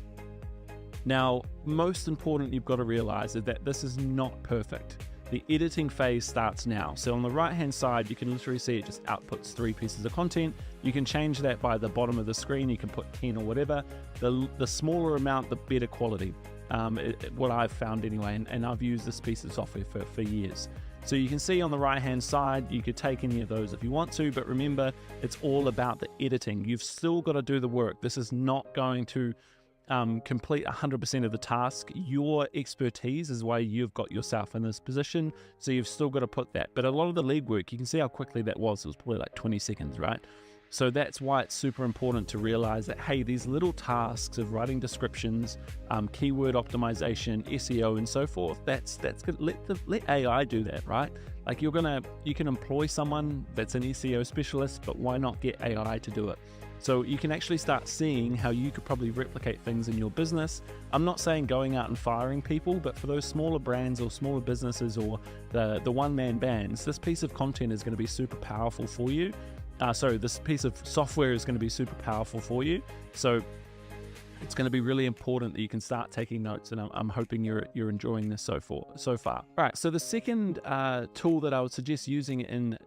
now most important you've got to realize is that this is not perfect. The editing phase starts now. So on the right hand side, you can literally see it just outputs 3 pieces of content. You can change that by the bottom of the screen. You can put 10 or whatever. The smaller amount, the better quality, what I've found anyway. And I've used this piece of software for years. So you can see on the right hand side, you could take any of those if you want to, but remember, it's all about the editing. You've still got to do the work. This is not going to complete 100% of the task. Your expertise is why you've got yourself in this position, so you've still got to put that. But a lot of the legwork, you can see how quickly that was. It was probably like 20 seconds, right? So that's why it's super important to realize that, hey, these little tasks of writing descriptions, keyword optimization, SEO, and so forth, that's good. Let AI do that, right? Like you can employ someone that's an SEO specialist, but why not get AI to do it? So you can actually start seeing how you could probably replicate things in your business. I'm not saying going out and firing people, but for those smaller brands or smaller businesses or the one-man bands, this piece of content is going to be super powerful for you. This piece of software is going to be super powerful for you. So it's going to be really important that you can start taking notes, and I'm hoping you're enjoying this so far. All right, so the second tool that I would suggest using in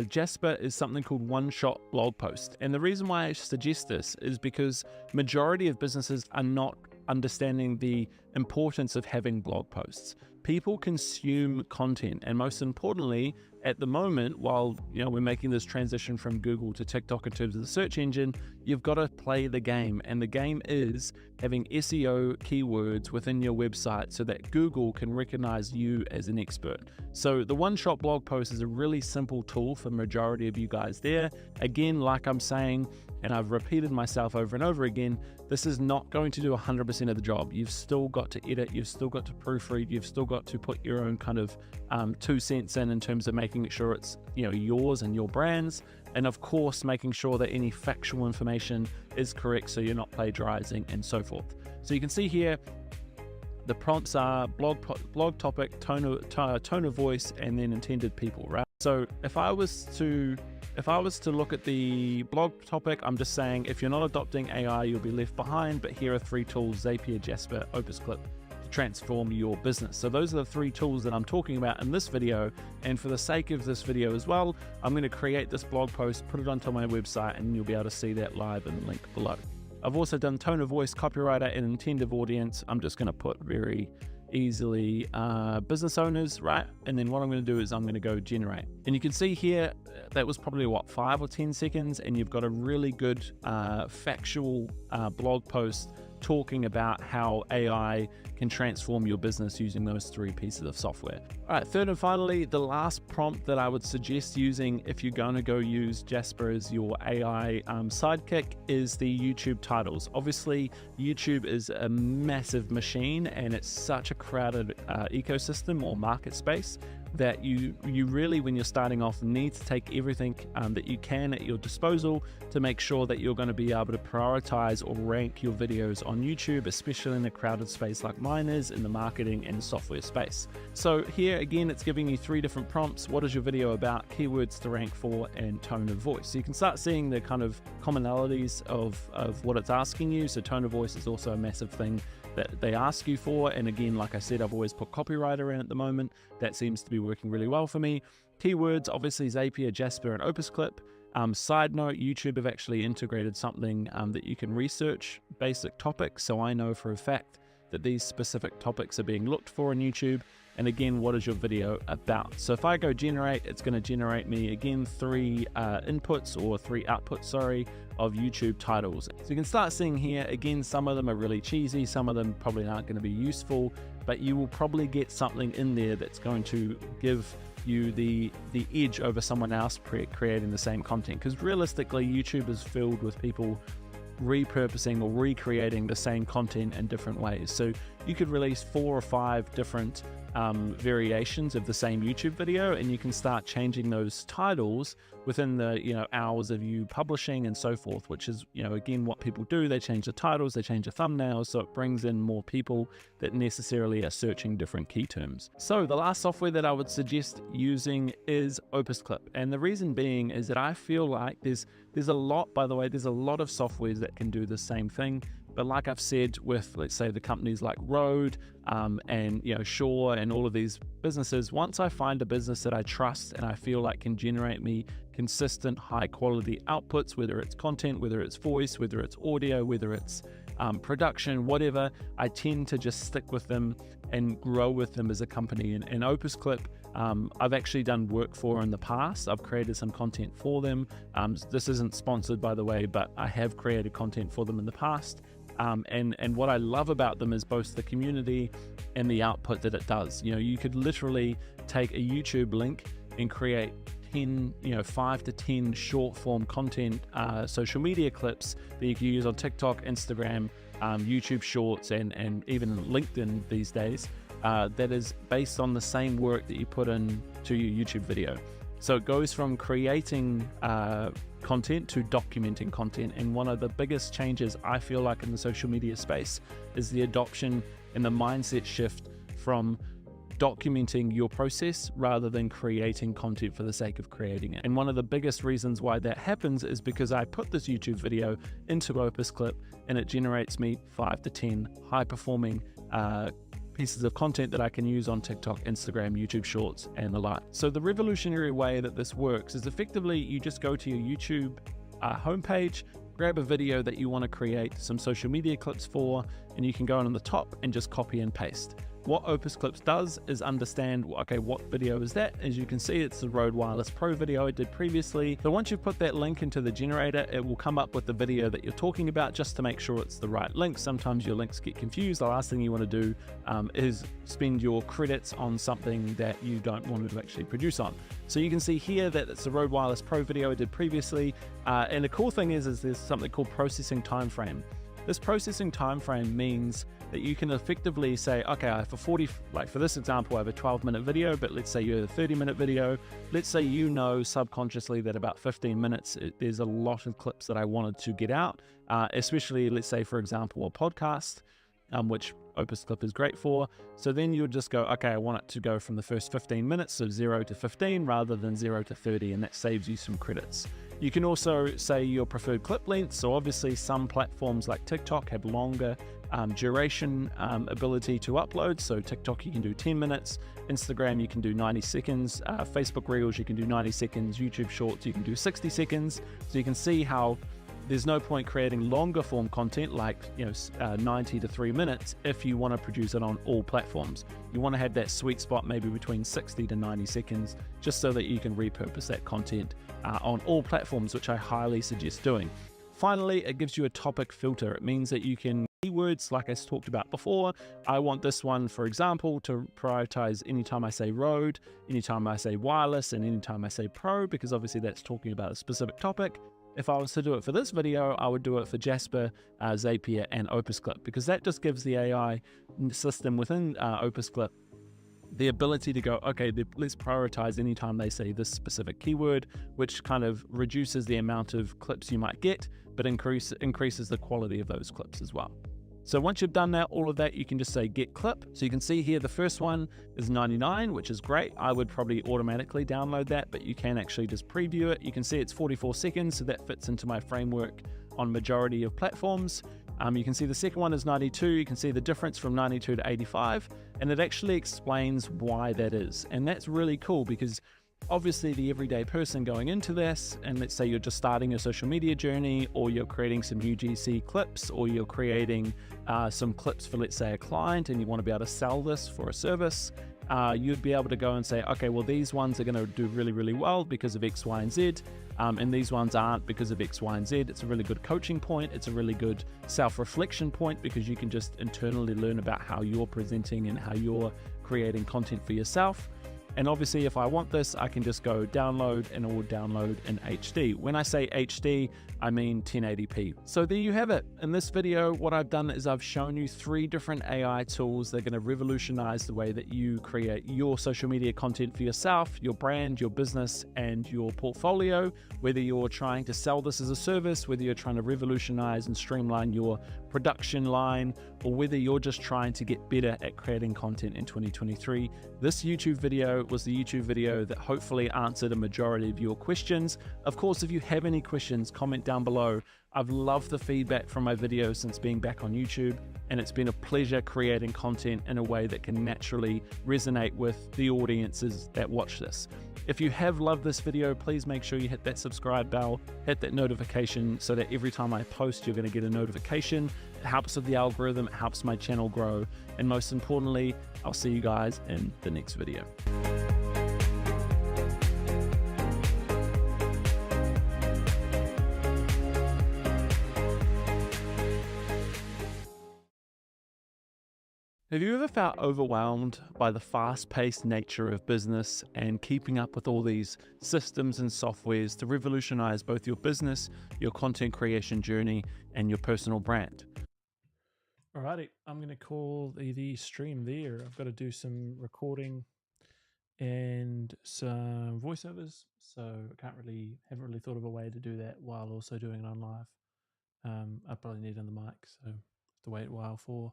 Jasper is something called One-Shot Blog Post. And the reason why I suggest this is because majority of businesses are not understanding the importance of having blog posts. People consume content, and most importantly, at the moment, while we're making this transition from Google to TikTok in terms of the search engine, you've got to play the game, and the game is having SEO keywords within your website so that Google can recognize you as an expert. So the one-shot blog post is a really simple tool for the majority of you guys there. Again, like I'm saying, and I've repeated myself over and over again, this is not going to do 100% of the job. You've still got to edit, you've still got to proofread, you've still got to put your own kind of 2 cents in terms of making sure it's yours and your brands. and of course making sure that any factual information is correct so you're not plagiarizing and so forth. So you can see here the prompts are blog topic, tone of voice, and then intended people, right? So if I was to look at the blog topic, I'm just saying if you're not adopting AI, you'll be left behind, but here are 3 tools: Zapier, Jasper, OpusClip, to transform your business. So those are the 3 tools that I'm talking about in this video, and for the sake of this video as well, I'm going to create this blog post, put it onto my website, and you'll be able to see that live in the link below. I've also done tone of voice, copywriter, and intended audience. I'm just going to put very easily business owners, right? And then what I'm going to do is I'm going to go generate. And you can see here, that was probably what, 5 or 10 seconds, and you've got a really good factual blog post talking about how AI can transform your business using those 3 pieces of software. All right, third and finally, the last prompt that I would suggest using if you're going to go use Jasper as your AI sidekick is the YouTube titles. Obviously, YouTube is a massive machine and it's such a crowded ecosystem or market space that you really, when you're starting off, need to take everything that you can at your disposal to make sure that you're going to be able to prioritize or rank your videos on YouTube, especially in a crowded space like mine is in the marketing and software space. So here again, it's giving you 3 different prompts. What is your video about? Keywords to rank for, and tone of voice. So you can start seeing the kind of commonalities of what it's asking you. So tone of voice is also a massive thing that they ask you for, and again, like I said, I've always put copywriter in at the moment. That seems to be working really well for me. Keywords, obviously Zapier, Jasper, and OpusClip. Side note, YouTube have actually integrated something that you can research basic topics, so I know for a fact that these specific topics are being looked for in YouTube. And again, what is your video about? So if I go generate, it's going to generate me again 3 inputs or 3 outputs, sorry, of YouTube titles. So you can start seeing here, again, some of them are really cheesy, some of them probably aren't going to be useful, but you will probably get something in there that's going to give you the edge over someone else creating the same content. Because realistically, YouTube is filled with people repurposing or recreating the same content in different ways. So you could release 4 or 5 different variations of the same YouTube video, and you can start changing those titles within the hours of you publishing and so forth, which is again what people do. They change the titles, they change the thumbnails, so it brings in more people that necessarily are searching different key terms. So the last software that I would suggest using is OpusClip, and the reason being is that I feel like there's a lot, by the way, there's a lot of softwares that can do the same thing. But like I've said with, let's say, the companies like Rode and Shaw and all of these businesses, once I find a business that I trust and I feel like can generate me consistent, high quality outputs, whether it's content, whether it's voice, whether it's audio, whether it's production, whatever, I tend to just stick with them and grow with them as a company. And OpusClip, I've actually done work for in the past. I've created some content for them. This isn't sponsored, by the way, but I have created content for them in the past. And what I love about them is both the community and the output that it does. You could literally take a YouTube link and create 5 to 10 short form content, social media clips that you can use on TikTok, Instagram, YouTube Shorts, and even LinkedIn these days, that is based on the same work that you put into your YouTube video. So it goes from creating content to documenting content. And one of the biggest changes I feel like in the social media space is the adoption and the mindset shift from documenting your process rather than creating content for the sake of creating it. And one of the biggest reasons why that happens is because I put this YouTube video into OpusClip and it generates me 5 to 10 high performing pieces of content that I can use on TikTok, Instagram, YouTube Shorts, and the like. So the revolutionary way that this works is effectively you just go to your YouTube homepage, grab a video that you want to create some social media clips for, and you can go on the top and just copy and paste. What OpusClip does is understand, okay, what video is that? As you can see, it's the Rode Wireless Pro video I did previously. So once you put that link into the generator, it will come up with the video that you're talking about just to make sure it's the right link. Sometimes your links get confused. The last thing you want to do is spend your credits on something that you don't want to actually produce on. So you can see here that it's the Rode Wireless Pro video I did previously. And the cool thing is there's something called processing time frame. This processing time frame means that you can effectively say, okay, for 40, like for this example, I have a 12-minute video, but let's say you have a 30-minute video. Let's say you know subconsciously that about 15 minutes, there's a lot of clips that I wanted to get out, especially, let's say, for example, a podcast, which Opus Clip is great for. So then you would just go, okay, I want it to go from the first 15 minutes, so 0 to 15 rather than 0 to 30, and that saves you some credits. You can also say your preferred clip length. So obviously some platforms like TikTok have longer duration ability to upload. So TikTok, you can do 10 minutes. Instagram, you can do 90 seconds. Facebook Reels, you can do 90 seconds. YouTube Shorts, you can do 60 seconds. So you can see how there's no point creating longer form content like 90 to 3 minutes if you want to produce it on all platforms. You want to have that sweet spot maybe between 60 to 90 seconds just so that you can repurpose that content on all platforms, which I highly suggest doing. Finally, it gives you a topic filter. It means that you can keywords like I talked about before. I want this one, for example, to prioritize anytime I say road, anytime I say wireless, and anytime I say pro, because obviously that's talking about a specific topic. If I was to do it for this video, I would do it for Jasper, Zapier, and Opus Clip, because that just gives the AI system within Opus Clip the ability to go, okay, let's prioritize anytime they say this specific keyword, which kind of reduces the amount of clips you might get, but increases the quality of those clips as well. So once you've done that, all of that, you can just say get clip. So you can see here, the first one is 99, which is great. I would probably automatically download that, but you can actually just preview it. You can see it's 44 seconds, so that fits into my framework on majority of platforms. You can see the second one is 92. You can see the difference from 92 to 85, and it actually explains why that is. And that's really cool because obviously the everyday person going into this, and let's say you're just starting a social media journey, or you're creating some UGC clips, or you're creating some clips for, let's say, a client, and you want to be able to sell this for a service, you'd be able to go and say, okay, well, these ones are going to do really, really well because of X, Y, and Z, and these ones aren't because of X, Y, and Z. It's a really good coaching point. It's a really good self-reflection point because you can just internally learn about how you're presenting and how you're creating content for yourself. And obviously, if I want this, I can just go download, and it will download in HD. When I say HD, I mean 1080p. So there you have it. In this video, what I've done is I've shown you 3 different AI tools that are going to revolutionize the way that you create your social media content for yourself, your brand, your business, and your portfolio. Whether you're trying to sell this as a service, whether you're trying to revolutionize and streamline your production line, or whether you're just trying to get better at creating content in 2023, this YouTube video was the YouTube video that hopefully answered a majority of your questions. Of course, if you have any questions, comment down below. I've loved the feedback from my videos since being back on YouTube, and it's been a pleasure creating content in a way that can naturally resonate with the audiences that watch this. If you have loved this video, please make sure you hit that subscribe bell, hit that notification so that every time I post, you're going to get a notification. It helps with the algorithm, it helps my channel grow, and most importantly, I'll see you guys in the next video. Have you ever felt overwhelmed by the fast-paced nature of business and keeping up with all these systems and softwares to revolutionize both your business, your content creation journey, and your personal brand? Alrighty, I'm going to call the stream there. I've got to do some recording and some voiceovers, so I haven't really thought of a way to do that while also doing it on live. I probably need another mic, so I have to wait a while for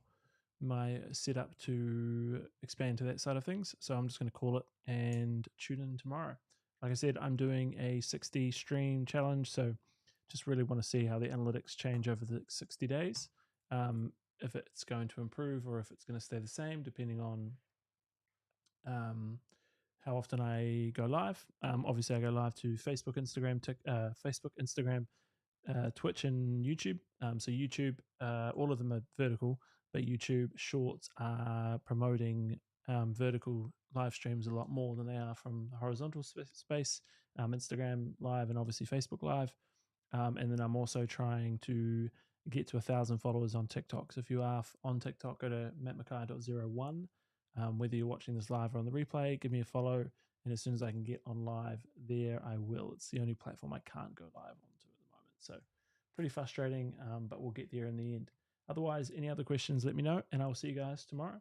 my setup to expand to that side of things. So I'm just going to call it and tune in tomorrow. Like I said, I'm doing a 60 stream challenge, so just really want to see how the analytics change over the 60 days. If it's going to improve or if it's going to stay the same, depending on how often I go live. Obviously, I go live to Facebook, Instagram, Twitch, and YouTube. So YouTube, all of them are vertical, but YouTube Shorts are promoting vertical live streams a lot more than they are from the horizontal space. Instagram Live and obviously Facebook Live. And then I'm also trying to get to 1,000 followers on TikTok. So if you are on TikTok, go to mattmackay.01. Whether you're watching this live or on the replay, give me a follow. And as soon as I can get on live there, I will. It's the only platform I can't go live onto at the moment. So pretty frustrating, but we'll get there in the end. Otherwise, any other questions, let me know, and I'll see you guys tomorrow.